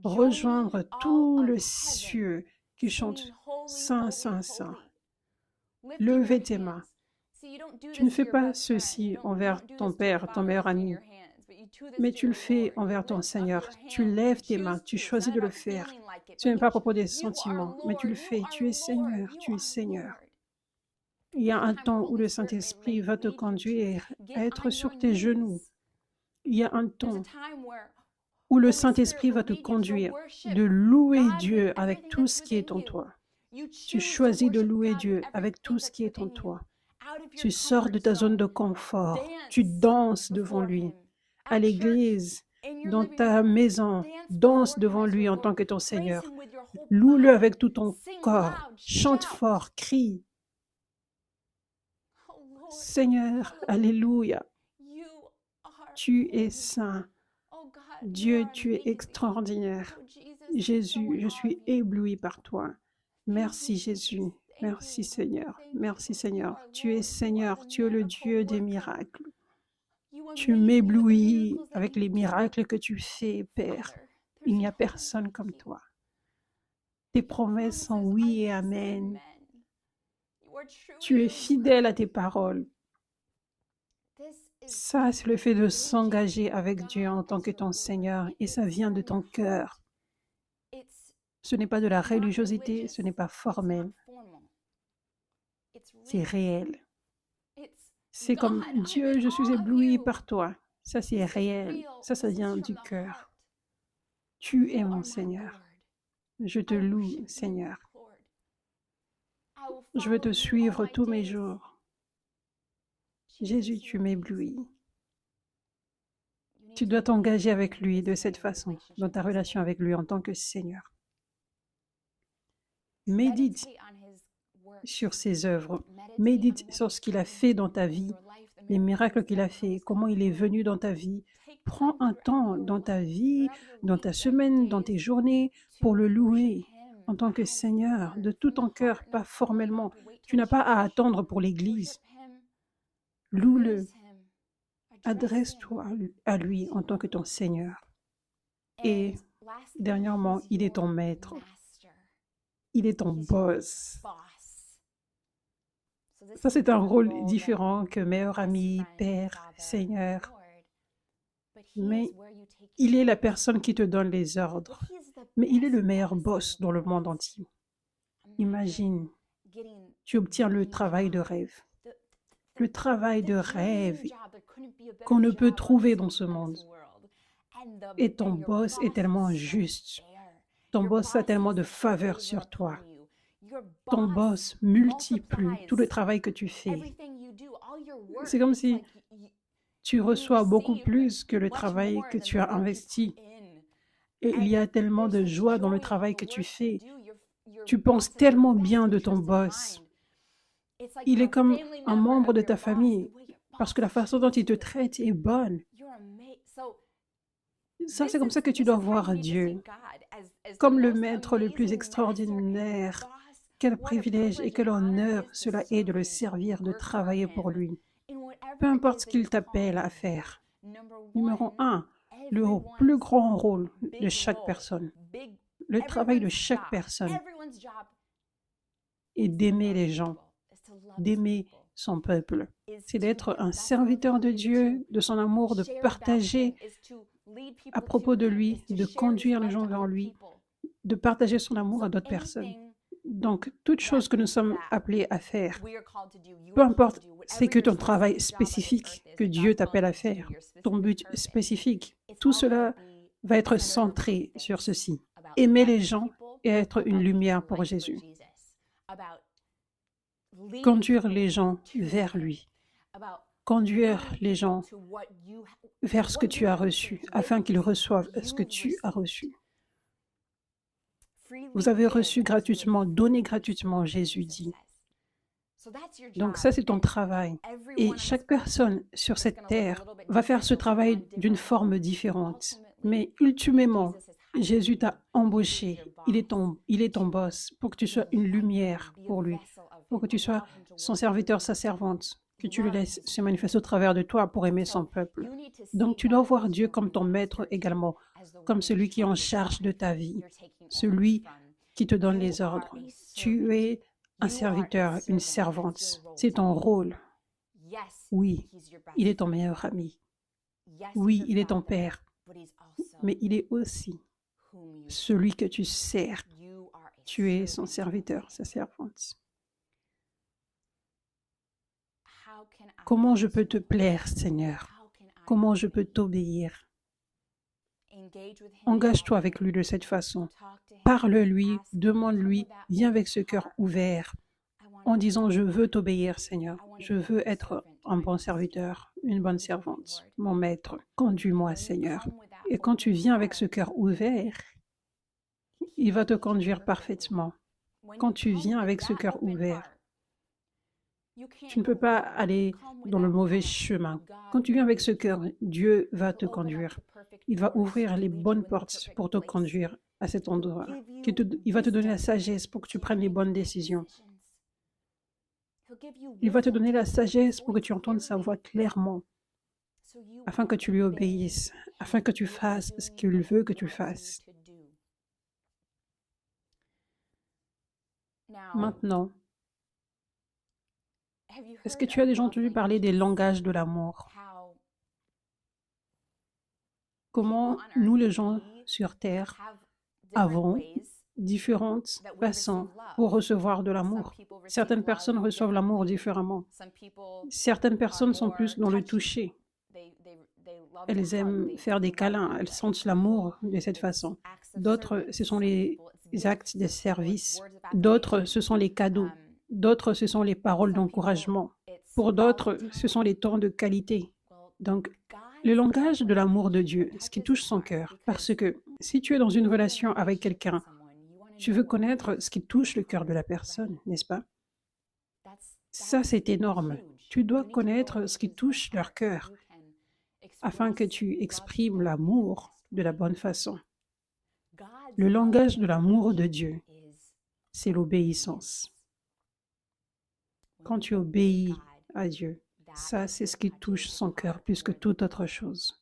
Rejoindre tout le cieux qui chante Saint, Saint, Saint. Levez tes mains. Tu ne fais pas ceci envers ton Père, ton meilleur ami, mais tu le fais envers ton Seigneur. Tu lèves tes mains, tu choisis de le faire. Ce n'est pas à propos des sentiments, mais tu le fais. Tu es Seigneur, tu es Seigneur. Il y a un temps où le Saint-Esprit va te conduire à être sur tes genoux. Il y a un temps où le Saint-Esprit va te conduire de louer Dieu avec tout ce qui est en toi. Tu choisis de louer Dieu avec tout ce qui est en toi. Tu sors de ta zone de confort. Tu danses devant lui. À l'église, dans ta maison, danse devant lui en tant que ton Seigneur. Loue-le avec tout ton corps. Chante fort, crie. Seigneur, alléluia. Tu es saint. Dieu, tu es extraordinaire. Jésus, je suis ébloui par toi. Merci Jésus. Merci Seigneur. Merci Seigneur. Tu es Seigneur. Tu es le Dieu des miracles. Tu m'éblouis avec les miracles que tu fais, Père. Il n'y a personne comme toi. Tes promesses sont oui et amen. Tu es fidèle à tes paroles. Ça, c'est le fait de s'engager avec Dieu en tant que ton Seigneur et ça vient de ton cœur. Ce n'est pas de la religiosité, ce n'est pas formel. C'est réel. C'est comme Dieu, je suis ébloui par toi. Ça, c'est réel. Ça vient du cœur. Tu es mon Seigneur. Je te loue, Seigneur. Je veux te suivre tous mes jours. Jésus, tu m'éblouis. Tu dois t'engager avec lui de cette façon, dans ta relation avec lui en tant que Seigneur. Médite sur ses œuvres. Médite sur ce qu'il a fait dans ta vie les miracles qu'il a fait, comment il est venu dans ta vie. Prends un temps dans ta vie, dans ta semaine, dans tes journées, pour le louer en tant que Seigneur, de tout ton cœur, pas formellement. Tu n'as pas à attendre pour l'Église. Loue-le. Adresse-toi à lui en tant que ton Seigneur. Et dernièrement, il est ton maître. Il est ton boss. Ça, c'est un rôle différent que meilleur ami, père, Seigneur. Mais il est la personne qui te donne les ordres. Mais il est le meilleur boss dans le monde entier. Imagine, tu obtiens le travail de rêve. Le travail de rêve qu'on ne peut trouver dans ce monde. Et ton boss est tellement juste. Ton boss a tellement de faveur sur toi. Ton boss multiplie tout le travail que tu fais. C'est comme si tu reçois beaucoup plus que le travail que tu as investi. Et il y a tellement de joie dans le travail que tu fais. Tu penses tellement bien de ton boss. Il est comme un membre de ta famille parce que la façon dont il te traite est bonne. Ça, c'est comme ça que tu dois voir Dieu, comme le maître le plus extraordinaire. Quel privilège et quel honneur cela est de le servir, de travailler pour lui. Peu importe ce qu'il t'appelle à faire. Numéro 1, le plus grand rôle de chaque personne, le travail de chaque personne est d'aimer les gens, d'aimer son peuple. C'est d'être un serviteur de Dieu, de son amour, de partager à propos de lui, de conduire les gens vers lui, de partager son amour à d'autres personnes. Donc, toute chose que nous sommes appelés à faire, peu importe, c'est que ton travail spécifique que Dieu t'appelle à faire, ton but spécifique, tout cela va être centré sur ceci. Aimer les gens et être une lumière pour Jésus. Conduire les gens vers lui. Conduire les gens vers ce que tu as reçu, afin qu'ils reçoivent ce que tu as reçu. Vous avez reçu gratuitement, donné gratuitement, Jésus dit. Donc ça, c'est ton travail. Et chaque personne sur cette terre va faire ce travail d'une forme différente. Mais ultimement, Jésus t'a embauché. Il est ton boss pour que tu sois une lumière pour lui, pour que tu sois son serviteur, sa servante, que tu le laisses se manifester au travers de toi pour aimer son peuple. Donc tu dois voir Dieu comme ton maître également, comme celui qui est en charge de ta vie, celui qui te donne les ordres. Tu es un serviteur, une servante. C'est ton rôle. Oui, il est ton meilleur ami. Oui, il est ton père. Mais il est aussi celui que tu sers. Tu es son serviteur, sa servante. Comment je peux te plaire, Seigneur? Comment je peux t'obéir? Engage-toi avec lui de cette façon. Parle-lui, demande-lui, viens avec ce cœur ouvert en disant « Je veux t'obéir, Seigneur. Je veux être un bon serviteur, une bonne servante. Mon maître, conduis-moi, Seigneur. » Et quand tu viens avec ce cœur ouvert, il va te conduire parfaitement. Quand tu viens avec ce cœur ouvert, tu ne peux pas aller dans le mauvais chemin. Quand tu viens avec ce cœur, Dieu va te conduire. Il va ouvrir les bonnes portes pour te conduire à cet endroit. Il va te donner la sagesse pour que tu prennes les bonnes décisions. Il va te donner la sagesse pour que tu entendes sa voix clairement, afin que tu lui obéisses, afin que tu fasses ce qu'il veut que tu fasses. Maintenant, est-ce que tu as déjà entendu parler des langages de l'amour? Comment nous, les gens sur Terre, avons différentes façons pour recevoir de l'amour. Certaines personnes reçoivent l'amour différemment. Certaines personnes sont plus dans le toucher. Elles aiment faire des câlins, elles sentent l'amour de cette façon. D'autres, ce sont les actes de service. D'autres, ce sont les cadeaux. D'autres, ce sont les paroles d'encouragement. Pour d'autres, ce sont les temps de qualité. Donc, le langage de l'amour de Dieu, ce qui touche son cœur. Parce que si tu es dans une relation avec quelqu'un, tu veux connaître ce qui touche le cœur de la personne, n'est-ce pas? Ça, c'est énorme. Tu dois connaître ce qui touche leur cœur afin que tu exprimes l'amour de la bonne façon. Le langage de l'amour de Dieu, c'est l'obéissance. Quand tu obéis à Dieu, ça, c'est ce qui touche son cœur plus que toute autre chose.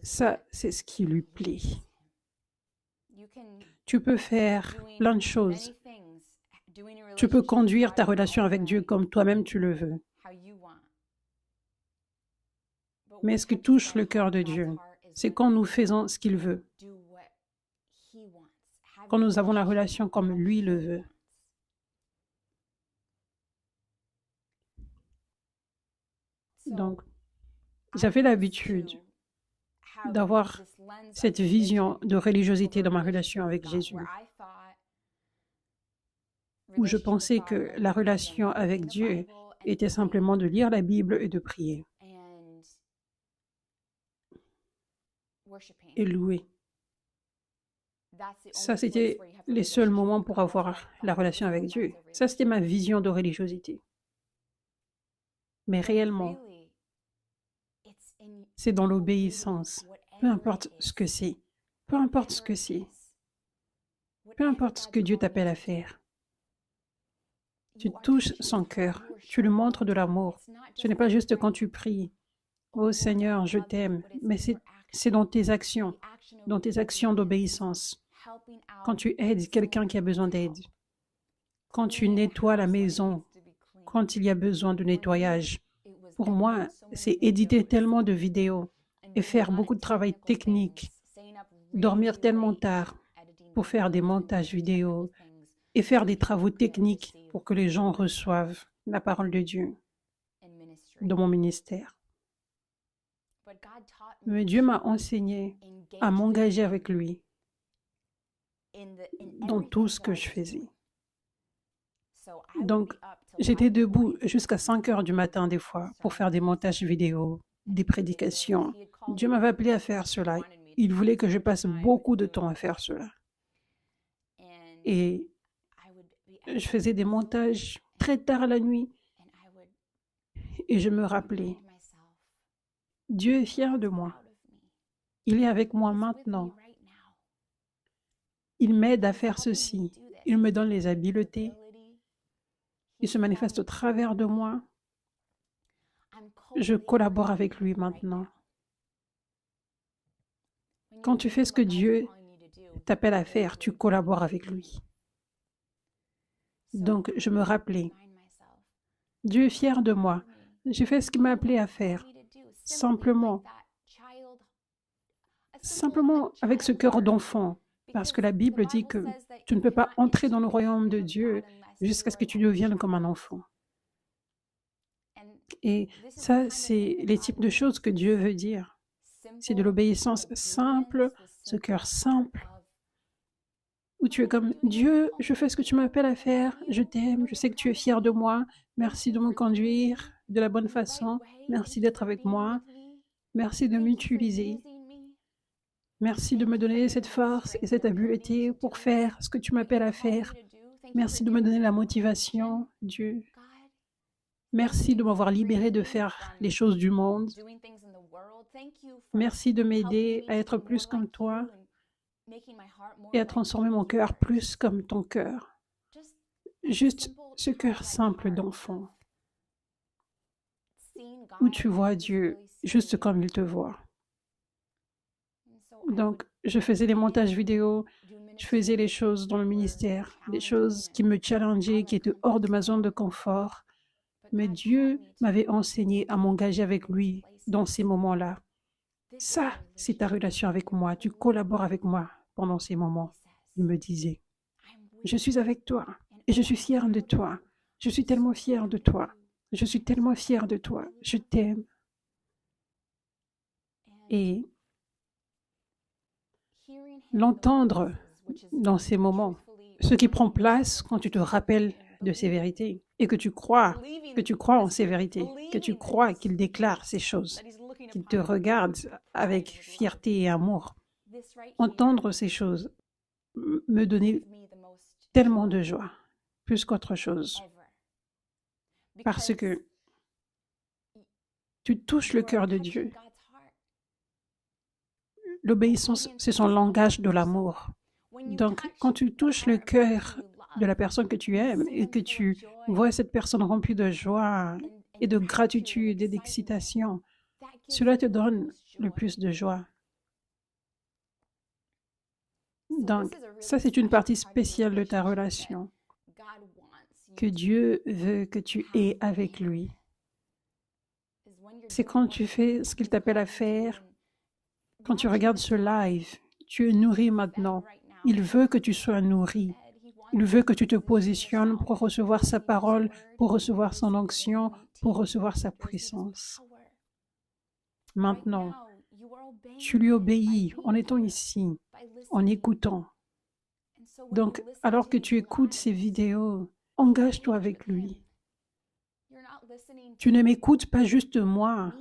Ça, c'est ce qui lui plaît. Tu peux faire plein de choses. Tu peux conduire ta relation avec Dieu comme toi-même tu le veux. Mais ce qui touche le cœur de Dieu, c'est quand nous faisons ce qu'il veut, quand nous avons la relation comme lui le veut. Donc, j'avais l'habitude d'avoir cette vision de religiosité dans ma relation avec Jésus, où je pensais que la relation avec Dieu était simplement de lire la Bible et de prier et louer. Ça, c'était les seuls moments pour avoir la relation avec Dieu. Ça, c'était ma vision de religiosité. Mais réellement, c'est dans l'obéissance. Peu importe ce que c'est. Peu importe ce que c'est. Peu importe ce que Dieu t'appelle à faire. Tu touches son cœur. Tu lui montres de l'amour. Ce n'est pas juste quand tu pries. Oh Seigneur, je t'aime. Mais c'est dans tes actions d'obéissance. Quand tu aides quelqu'un qui a besoin d'aide. Quand tu nettoies la maison. Quand il y a besoin de nettoyage. Pour moi, c'est éditer tellement de vidéos et faire beaucoup de travail technique, dormir tellement tard pour faire des montages vidéo et faire des travaux techniques pour que les gens reçoivent la parole de Dieu dans mon ministère. Mais Dieu m'a enseigné à m'engager avec lui dans tout ce que je faisais. Donc, j'étais debout jusqu'à 5 heures du matin des fois pour faire des montages vidéo, des prédications. Dieu m'avait appelé à faire cela. Il voulait que je passe beaucoup de temps à faire cela. Et je faisais des montages très tard la nuit et je me rappelais, Dieu est fier de moi. Il est avec moi maintenant. Il m'aide à faire ceci. Il me donne les habiletés. Il se manifeste au travers de moi. Je collabore avec lui maintenant. Quand tu fais ce que Dieu t'appelle à faire, tu collabores avec lui. Donc, je me rappelais, Dieu est fier de moi. J'ai fait ce qu'il m'a appelé à faire. Simplement avec ce cœur d'enfant. Parce que la Bible dit que tu ne peux pas entrer dans le royaume de Dieu jusqu'à ce que tu deviennes comme un enfant. Et ça, c'est les types de choses que Dieu veut dire. C'est de l'obéissance simple, ce cœur simple, où tu es comme Dieu, je fais ce que tu m'appelles à faire, je t'aime, je sais que tu es fier de moi, merci de me conduire de la bonne façon, merci d'être avec moi, merci de m'utiliser, merci de me donner cette force et cette habileté pour faire ce que tu m'appelles à faire, merci de me donner la motivation, Dieu. Merci de m'avoir libéré de faire les choses du monde. Merci de m'aider à être plus comme toi et à transformer mon cœur plus comme ton cœur. Juste ce cœur simple d'enfant, où tu vois Dieu juste comme il te voit. Donc, je faisais des montages vidéo, je faisais les choses dans le ministère, des choses qui me challengeaient, qui étaient hors de ma zone de confort. Mais Dieu m'avait enseigné à m'engager avec lui dans ces moments-là. Ça, c'est ta relation avec moi. Tu collabores avec moi pendant ces moments. Il me disait, je suis avec toi et je suis fière de toi. Je suis tellement fière de toi. Je suis tellement fière de toi. Je t'aime. Et l'entendre dans ces moments, ce qui prend place quand tu te rappelles de ces vérités et que tu crois en ces vérités, que tu crois qu'il déclare ces choses, qu'il te regarde avec fierté et amour. Entendre ces choses me donnait tellement de joie, plus qu'autre chose. parce que tu touches le cœur de Dieu. L'obéissance, c'est son langage de l'amour. Donc, quand tu touches le cœur de la personne que tu aimes et que tu vois cette personne remplie de joie et de gratitude et d'excitation, cela te donne le plus de joie. Donc, ça, c'est une partie spéciale de ta relation que Dieu veut que tu aies avec lui. C'est quand tu fais ce qu'il t'appelle à faire, quand tu regardes ce live, tu es nourri maintenant. Il veut que tu sois nourri. Il veut que tu te positionnes pour recevoir sa parole, pour recevoir son onction, pour recevoir sa puissance. Maintenant, tu lui obéis en étant ici, en écoutant. Donc, alors que tu écoutes ces vidéos, engage-toi avec lui. Tu ne m'écoutes pas juste moi,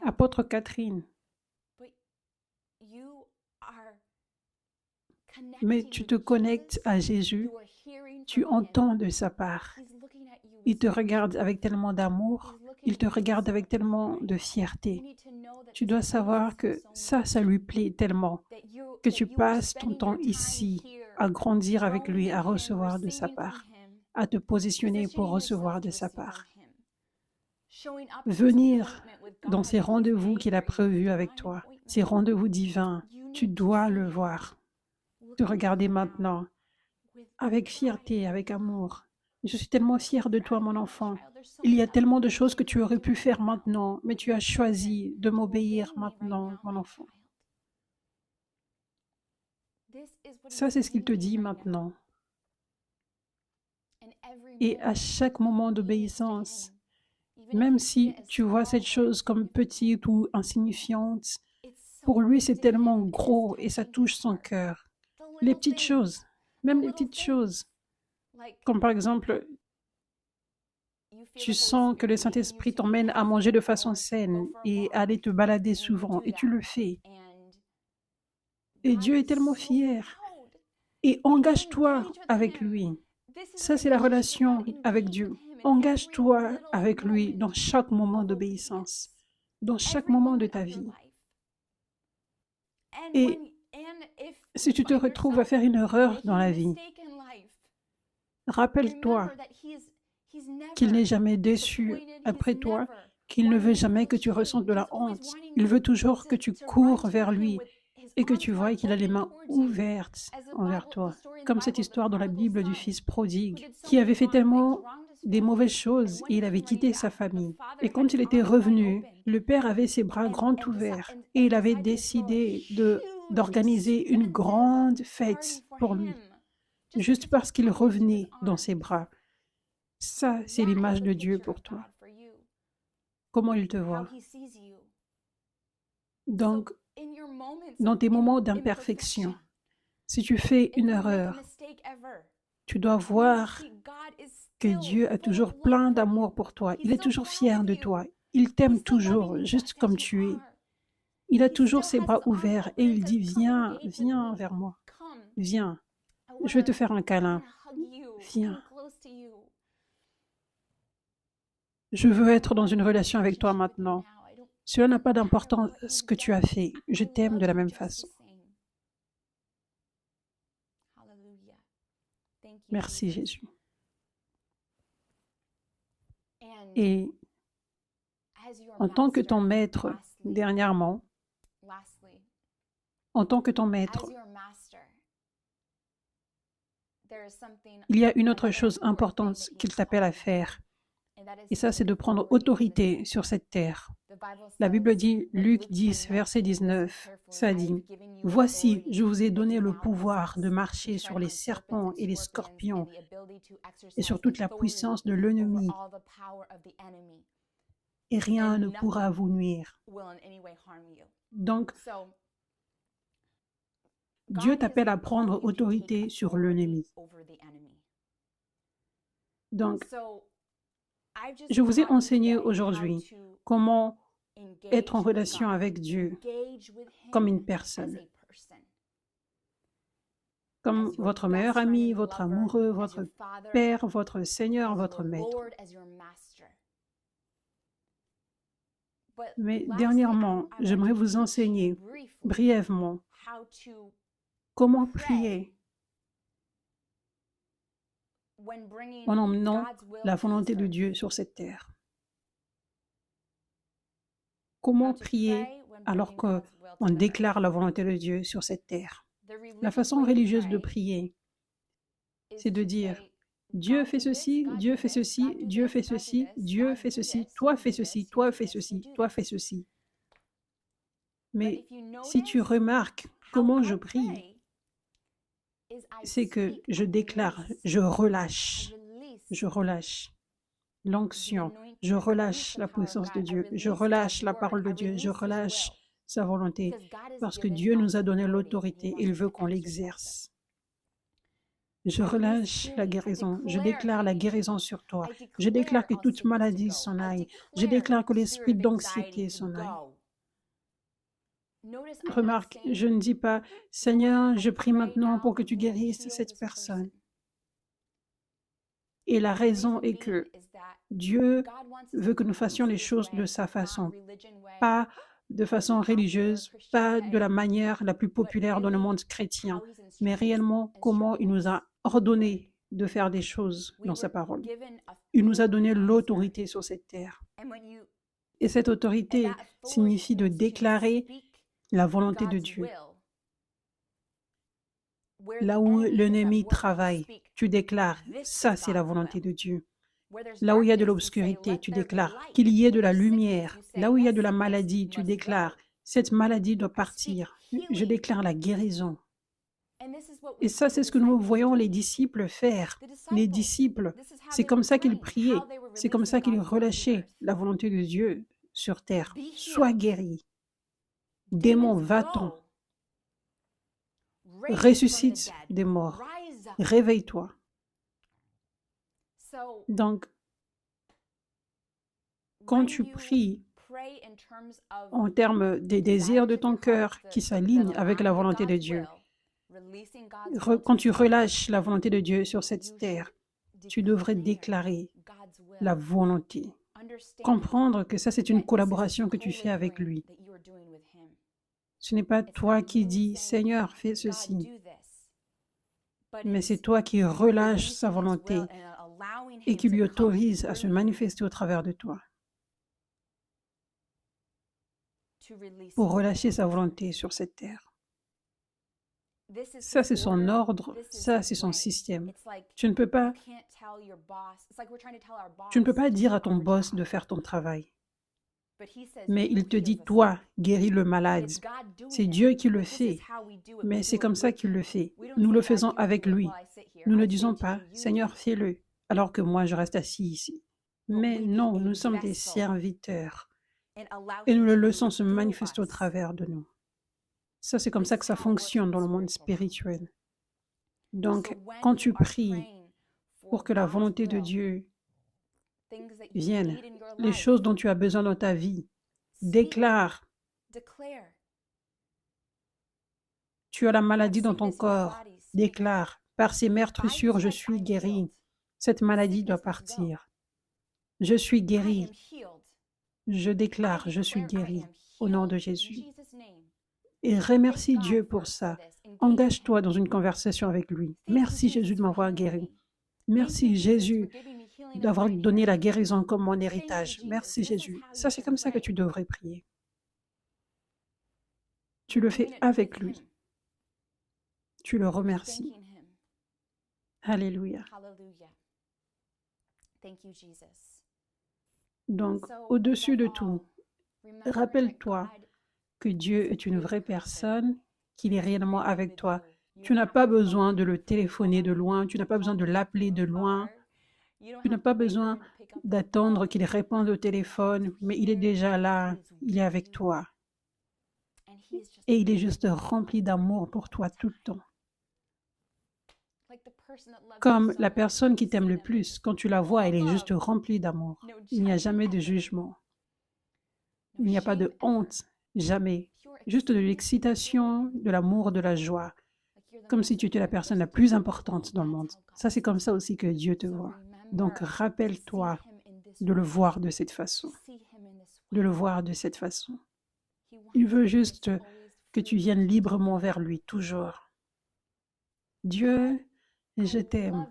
apôtre Catherine, mais tu te connectes à Jésus, tu entends de sa part. Il te regarde avec tellement d'amour, il te regarde avec tellement de fierté. Tu dois savoir que ça lui plaît tellement, que tu passes ton temps ici à grandir avec lui, à recevoir de sa part, à te positionner pour recevoir de sa part. Venir dans ces rendez-vous qu'il a prévus avec toi, ces rendez-vous divins, tu dois le voir. Te regarder maintenant, avec fierté, avec amour. Je suis tellement fière de toi, mon enfant. Il y a tellement de choses que tu aurais pu faire maintenant, mais tu as choisi de m'obéir maintenant, mon enfant. Ça, c'est ce qu'il te dit maintenant. Et à chaque moment d'obéissance, même si tu vois cette chose comme petite ou insignifiante, pour lui, c'est tellement gros et ça touche son cœur. Les petites choses, même les petites choses, comme par exemple, tu sens que le Saint-Esprit t'emmène à manger de façon saine et à aller te balader souvent, et tu le fais. Et Dieu est tellement fier. Et engage-toi avec lui. Ça, c'est la relation avec Dieu. Engage-toi avec lui dans chaque moment d'obéissance, dans chaque moment de ta vie. Et si tu te retrouves à faire une erreur dans la vie, rappelle-toi qu'il n'est jamais déçu après toi, qu'il ne veut jamais que tu ressentes de la honte. Il veut toujours que tu cours vers lui et que tu vois qu'il a les mains ouvertes envers toi. Comme cette histoire dans la Bible du fils prodigue, qui avait fait tellement des mauvaises choses et il avait quitté sa famille. Et quand il était revenu, le père avait ses bras grands ouverts et il avait décidé d'organiser une grande fête pour lui, juste parce qu'il revenait dans ses bras. Ça, c'est l'image de Dieu pour toi. Comment il te voit. Donc, dans tes moments d'imperfection, si tu fais une erreur, tu dois voir que Dieu a toujours plein d'amour pour toi. Il est toujours fier de toi. Il t'aime toujours, juste comme tu es. Il a toujours ses bras ouverts et il dit, viens, viens vers moi. Viens, je vais te faire un câlin. Viens. Je veux être dans une relation avec toi maintenant. Cela n'a pas d'importance ce que tu as fait. Je t'aime de la même façon. Merci Jésus. Et en tant que ton maître, dernièrement, en tant que ton maître, il y a une autre chose importante qu'il t'appelle à faire. Et ça, c'est de prendre autorité sur cette terre. La Bible dit, Luc 10, verset 19, ça dit, « Voici, je vous ai donné le pouvoir de marcher sur les serpents et les scorpions et sur toute la puissance de l'ennemi, et rien ne pourra vous nuire. » Donc, Dieu t'appelle à prendre autorité sur l'ennemi. Donc, je vous ai enseigné aujourd'hui comment être en relation avec Dieu comme une personne. comme votre meilleur ami, votre amoureux, votre Père, votre Seigneur, votre Maître. Mais dernièrement, j'aimerais vous enseigner brièvement comment prier en emmenant la volonté de Dieu sur cette terre. Comment prier alors qu'on déclare la volonté de Dieu sur cette terre? La façon religieuse de prier, c'est de dire « Dieu fait ceci, Dieu fait ceci, Dieu fait ceci, Dieu fait ceci, toi fais ceci, toi fais ceci, toi fais ceci. » Mais si tu remarques comment je prie, c'est que je déclare, je relâche l'onction, je relâche la puissance de Dieu, je relâche la parole de Dieu, je relâche sa volonté, parce que Dieu nous a donné l'autorité, il veut qu'on l'exerce. Je relâche la guérison, je déclare la guérison sur toi, je déclare que toute maladie s'en aille, je déclare que l'esprit d'anxiété s'en aille. Remarque, je ne dis pas « Seigneur, je prie maintenant pour que tu guérisses cette personne ». Et la raison est que Dieu veut que nous fassions les choses de sa façon, pas de façon religieuse, pas de la manière la plus populaire dans le monde chrétien, mais réellement comment il nous a ordonné de faire des choses dans sa parole. Il nous a donné l'autorité sur cette terre. Et cette autorité signifie de déclarer la volonté de Dieu. Là où l'ennemi travaille, tu déclares, ça c'est la volonté de Dieu. Là où il y a de l'obscurité, tu déclares qu'il y ait de la lumière. Là où il y a de la maladie, tu déclares, cette maladie doit partir. Je déclare la guérison. Et ça, c'est ce que nous voyons les disciples faire. Les disciples, c'est comme ça qu'ils priaient, c'est comme ça qu'ils relâchaient la volonté de Dieu sur terre. Sois guéri. Démon, va-t'en. Ressuscite des morts. Réveille-toi. Donc, quand tu pries en termes des désirs de ton cœur qui s'alignent avec la volonté de Dieu, quand tu relâches la volonté de Dieu sur cette terre, tu devrais déclarer la volonté. Comprendre que ça, c'est une collaboration que tu fais avec lui. Ce n'est pas toi qui dis « Seigneur, fais ceci », mais c'est toi qui relâches sa volonté et qui lui autorise à se manifester au travers de toi pour relâcher sa volonté sur cette terre. Ça, c'est son ordre, ça, c'est son système. Tu ne peux pas dire à ton boss de faire ton travail. Mais il te dit, toi, guéris le malade. C'est Dieu qui le fait, mais c'est comme ça qu'il le fait. Nous le faisons avec lui. Nous ne disons pas, Seigneur, fais-le, alors que moi, je reste assis ici. Mais non, nous sommes des serviteurs et nous le laissons se manifester au travers de nous. Ça, c'est comme ça que ça fonctionne dans le monde spirituel. Donc, quand tu pries pour que la volonté de Dieu vienne, les choses dont tu as besoin dans ta vie, déclare. Tu as la maladie dans ton corps, déclare. Par ces meurtrissures, je suis guéri. Cette maladie doit partir. Je suis guéri. Je déclare, je suis guéri au nom de Jésus. Et remercie Dieu pour ça. Engage-toi dans une conversation avec lui. Merci Jésus de m'avoir guéri. Merci Jésus d'avoir donné la guérison comme mon héritage. Merci Jésus. Ça, c'est comme ça que tu devrais prier. Tu le fais avec lui. Tu le remercies. Alléluia. Donc, au-dessus de tout, rappelle-toi que Dieu est une vraie personne, qu'il est réellement avec toi. Tu n'as pas besoin de le téléphoner de loin, tu n'as pas besoin de l'appeler de loin, tu n'as pas besoin d'attendre qu'il réponde au téléphone, mais il est déjà là, il est avec toi. Et il est juste rempli d'amour pour toi tout le temps. Comme la personne qui t'aime le plus, quand tu la vois, elle est juste remplie d'amour. Il n'y a jamais de jugement. Il n'y a pas de honte, jamais. Juste de l'excitation, de l'amour, de la joie. comme si tu étais la personne la plus importante dans le monde. Ça, c'est comme ça aussi que Dieu te voit. Donc, rappelle-toi de le voir de cette façon. De le voir de cette façon. Il veut juste que tu viennes librement vers lui, toujours. Dieu, je t'aime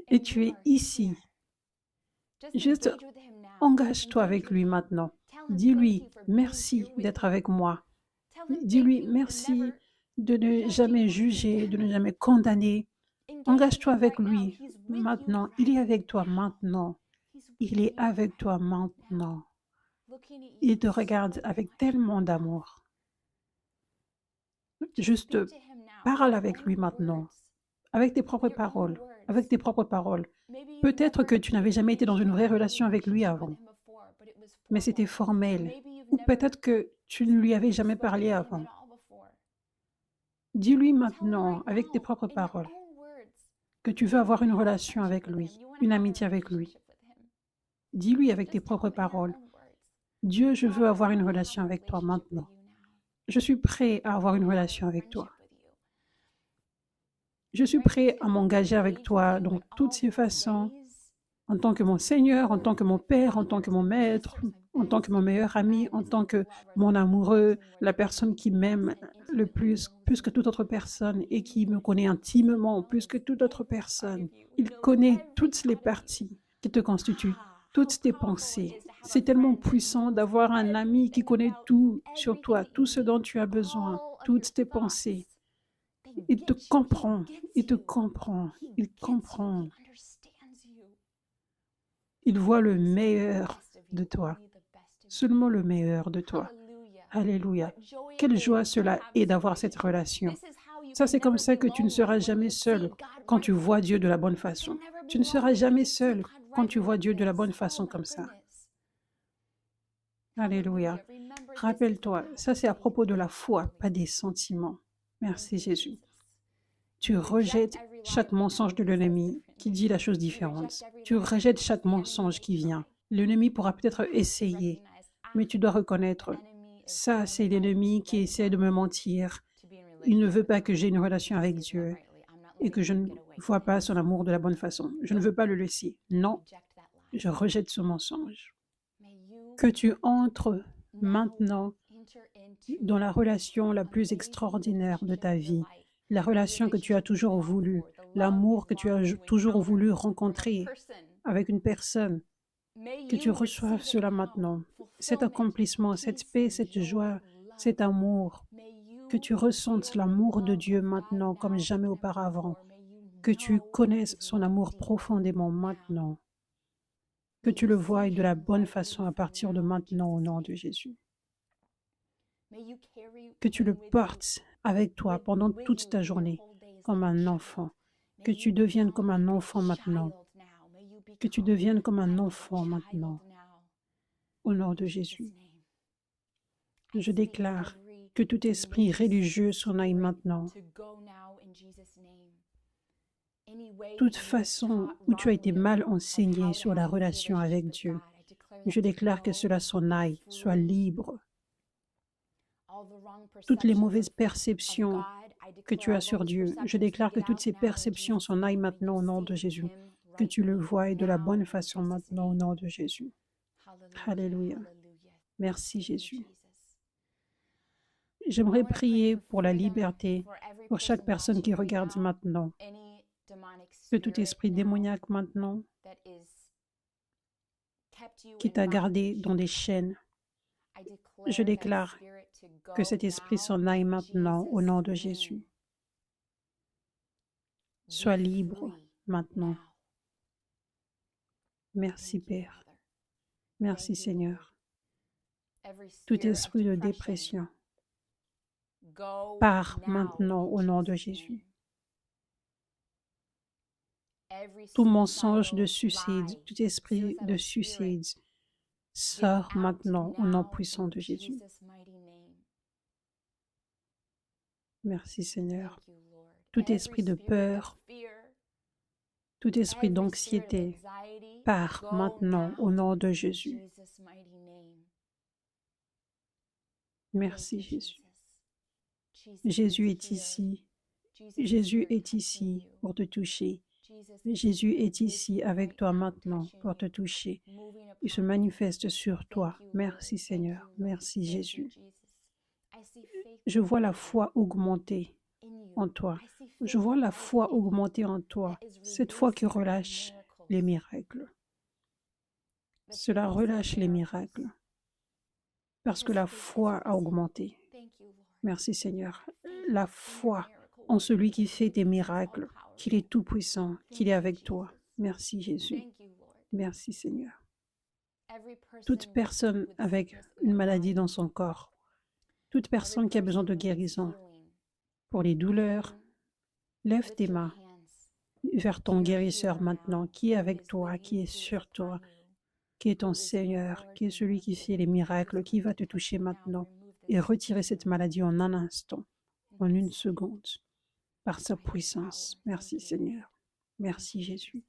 et tu es ici. Juste engage-toi avec lui maintenant. Dis-lui merci d'être avec moi. Dis-lui merci de ne jamais juger, de ne jamais condamner. Engage-toi avec lui maintenant. Il est avec toi maintenant. Il est avec toi maintenant. Il te regarde avec tellement d'amour. Juste parle avec lui maintenant, avec tes propres paroles, avec tes propres paroles. Peut-être que tu n'avais jamais été dans une vraie relation avec lui avant, mais c'était formel. Ou peut-être que tu ne lui avais jamais parlé avant. Dis-lui maintenant, avec tes propres paroles, que tu veux avoir une relation avec lui, une amitié avec lui. Dis-lui avec tes propres paroles, Dieu, je veux avoir une relation avec toi maintenant. Je suis prêt à avoir une relation avec toi. Je suis prêt à m'engager avec toi dans toutes ces façons, en tant que mon Seigneur, en tant que mon Père, en tant que mon Maître, en tant que mon meilleur ami, en tant que mon amoureux, la personne qui m'aime le plus que toute autre personne et qui me connaît intimement plus que toute autre personne. Il connaît toutes les parties qui te constituent, toutes tes pensées. C'est tellement puissant d'avoir un ami qui connaît tout sur toi, tout ce dont tu as besoin, toutes tes pensées. Il te comprend, il te comprend, il comprend. Il voit le meilleur de toi, seulement le meilleur de toi. Alléluia. Quelle joie cela est d'avoir cette relation. Ça, c'est comme ça que tu ne seras jamais seul quand tu vois Dieu de la bonne façon. Tu ne seras jamais seul quand tu vois Dieu de la bonne façon comme ça. Alléluia. Rappelle-toi, ça c'est à propos de la foi, pas des sentiments. Merci Jésus. Tu rejettes chaque mensonge de l'ennemi qui dit la chose différente. Tu rejettes chaque mensonge qui vient. L'ennemi pourra peut-être essayer, mais tu dois reconnaître, ça c'est l'ennemi qui essaie de me mentir. Il ne veut pas que j'ai une relation avec Dieu et que je ne vois pas son amour de la bonne façon. Je ne veux pas le laisser. Non, je rejette ce mensonge. Que tu entres maintenant dans la relation la plus extraordinaire de ta vie, la relation que tu as toujours voulu, l'amour que tu as toujours voulu rencontrer avec une personne, que tu reçoives cela maintenant, cet accomplissement, cette paix, cette joie, cet amour, que tu ressentes l'amour de Dieu maintenant comme jamais auparavant, que tu connaisses son amour profondément maintenant, que tu le voies de la bonne façon à partir de maintenant au nom de Jésus. Que tu le portes avec toi pendant toute ta journée comme un enfant, que tu deviennes comme un enfant maintenant, que tu deviennes comme un enfant maintenant, au nom de Jésus. Je déclare que tout esprit religieux s'en aille maintenant. Toute façon où tu as été mal enseigné sur la relation avec Dieu, je déclare que cela s'en aille, soit libre. Toutes les mauvaises perceptions que tu as sur Dieu, je déclare que toutes ces perceptions s'en aillent maintenant au nom de Jésus, que tu le voies de la bonne façon maintenant au nom de Jésus. Alléluia. Merci Jésus. J'aimerais prier pour la liberté pour chaque personne qui regarde maintenant, que tout esprit démoniaque maintenant qui t'a gardé dans des chaînes, je déclare que cet esprit s'en aille maintenant au nom de Jésus. Sois libre maintenant. Merci Père. Merci Seigneur. Tout esprit de dépression, pars maintenant au nom de Jésus. Tout mensonge de suicide, tout esprit de suicide, sors maintenant au nom puissant de Jésus. Merci Seigneur. Tout esprit de peur, tout esprit d'anxiété, pars maintenant au nom de Jésus. Merci Jésus. Jésus est ici. Jésus est ici pour te toucher. Jésus est ici avec toi maintenant pour te toucher. Il se manifeste sur toi. Merci Seigneur. Merci Jésus. Je vois la foi augmenter en toi. Je vois la foi augmenter en toi. Cette foi qui relâche les miracles. Cela relâche les miracles. Parce que la foi a augmenté. Merci Seigneur. La foi en celui qui fait des miracles, qu'il est tout-puissant, qu'il est avec toi. Merci Jésus. Merci Seigneur. Toute personne avec une maladie dans son corps, toute personne qui a besoin de guérison, pour les douleurs, lève tes mains vers ton guérisseur maintenant, qui est avec toi, qui est sur toi, qui est ton Seigneur, qui est celui qui fait les miracles, qui va te toucher maintenant et retirer cette maladie en un instant, en une seconde, par sa puissance. Merci Seigneur. Merci Jésus.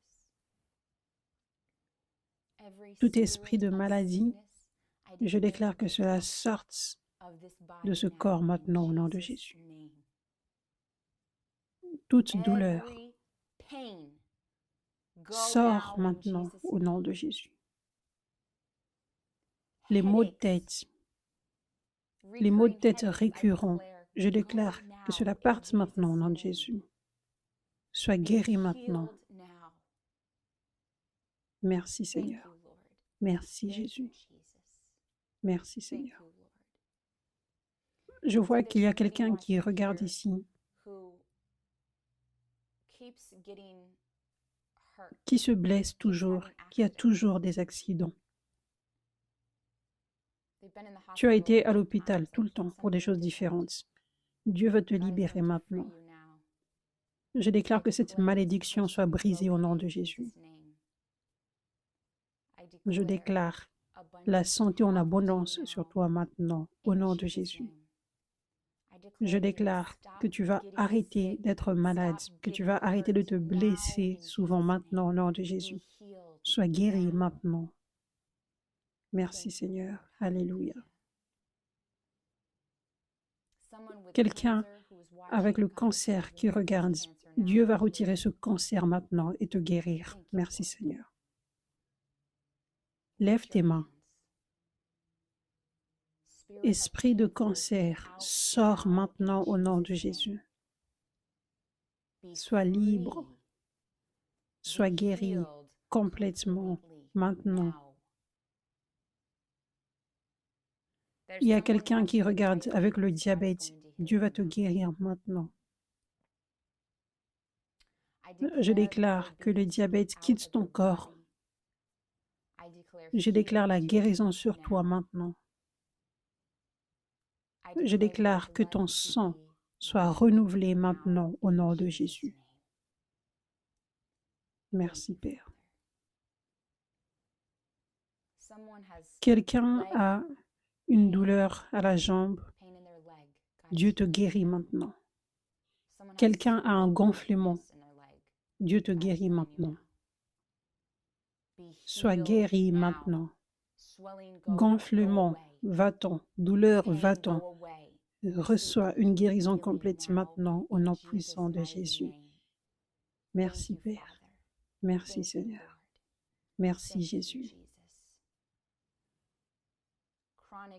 Tout esprit de maladie, je déclare que cela sorte de ce corps maintenant au nom de Jésus. Toute douleur sort maintenant au nom de Jésus. Les maux de tête récurrents, je déclare que cela parte maintenant au nom de Jésus. Sois guéri maintenant. Merci Seigneur. Merci Jésus. Merci Seigneur. Je vois qu'il y a quelqu'un qui regarde ici, qui se blesse toujours, qui a toujours des accidents. Tu as été à l'hôpital tout le temps pour des choses différentes. Dieu va te libérer maintenant. Je déclare que cette malédiction soit brisée au nom de Jésus. Je déclare la santé en abondance sur toi maintenant, au nom de Jésus. Je déclare que tu vas arrêter d'être malade, que tu vas arrêter de te blesser souvent maintenant, au nom de Jésus. Sois guéri maintenant. Merci Seigneur. Alléluia. Quelqu'un avec le cancer qui regarde, Dieu va retirer ce cancer maintenant et te guérir. Merci Seigneur. Lève tes mains. Esprit de cancer, sors maintenant au nom de Jésus. Sois libre. Sois guéri complètement maintenant. Il y a quelqu'un qui regarde avec le diabète. Dieu va te guérir maintenant. Je déclare que le diabète quitte ton corps. Je déclare la guérison sur toi maintenant. Je déclare que ton sang soit renouvelé maintenant au nom de Jésus. Merci Père. Quelqu'un a une douleur à la jambe. Dieu te guérit maintenant. Quelqu'un a un gonflement. Dieu te guérit maintenant. Sois guéri maintenant. Gonflement, va-t'en. Douleur, va-t'en. Reçois une guérison complète maintenant au nom puissant de Jésus. Merci Père. Merci Seigneur. Merci Jésus.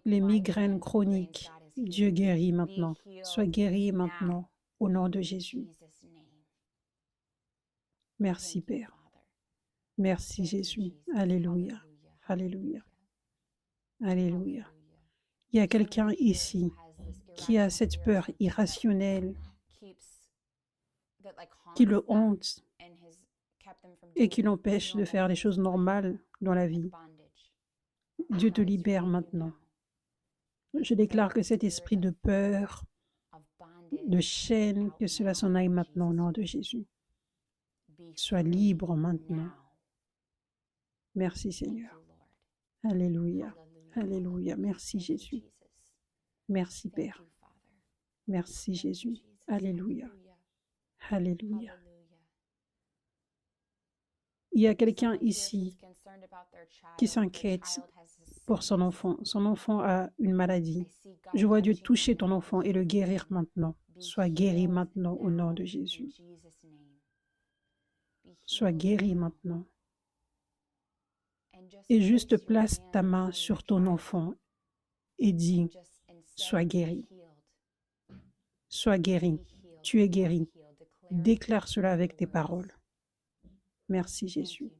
Les migraines chroniques, Dieu guérit maintenant. Sois guéri maintenant au nom de Jésus. Merci Père. Merci Jésus. Alléluia. Alléluia. Alléluia. Il y a quelqu'un ici qui a cette peur irrationnelle, qui le hante et qui l'empêche de faire les choses normales dans la vie. Dieu te libère maintenant. Je déclare que cet esprit de peur, de chaîne, que cela s'en aille maintenant au nom de Jésus. Sois libre maintenant. Merci Seigneur. Alléluia. Alléluia. Merci Jésus. Merci Père. Merci Jésus. Alléluia. Alléluia. Il y a quelqu'un ici qui s'inquiète pour son enfant. Son enfant a une maladie. Je vois Dieu toucher ton enfant et le guérir maintenant. Sois guéri maintenant au nom de Jésus. Sois guéri maintenant. Et juste place ta main sur ton enfant et dis, sois guéri. Sois guéri. Tu es guéri. Déclare cela avec tes paroles. Merci Jésus.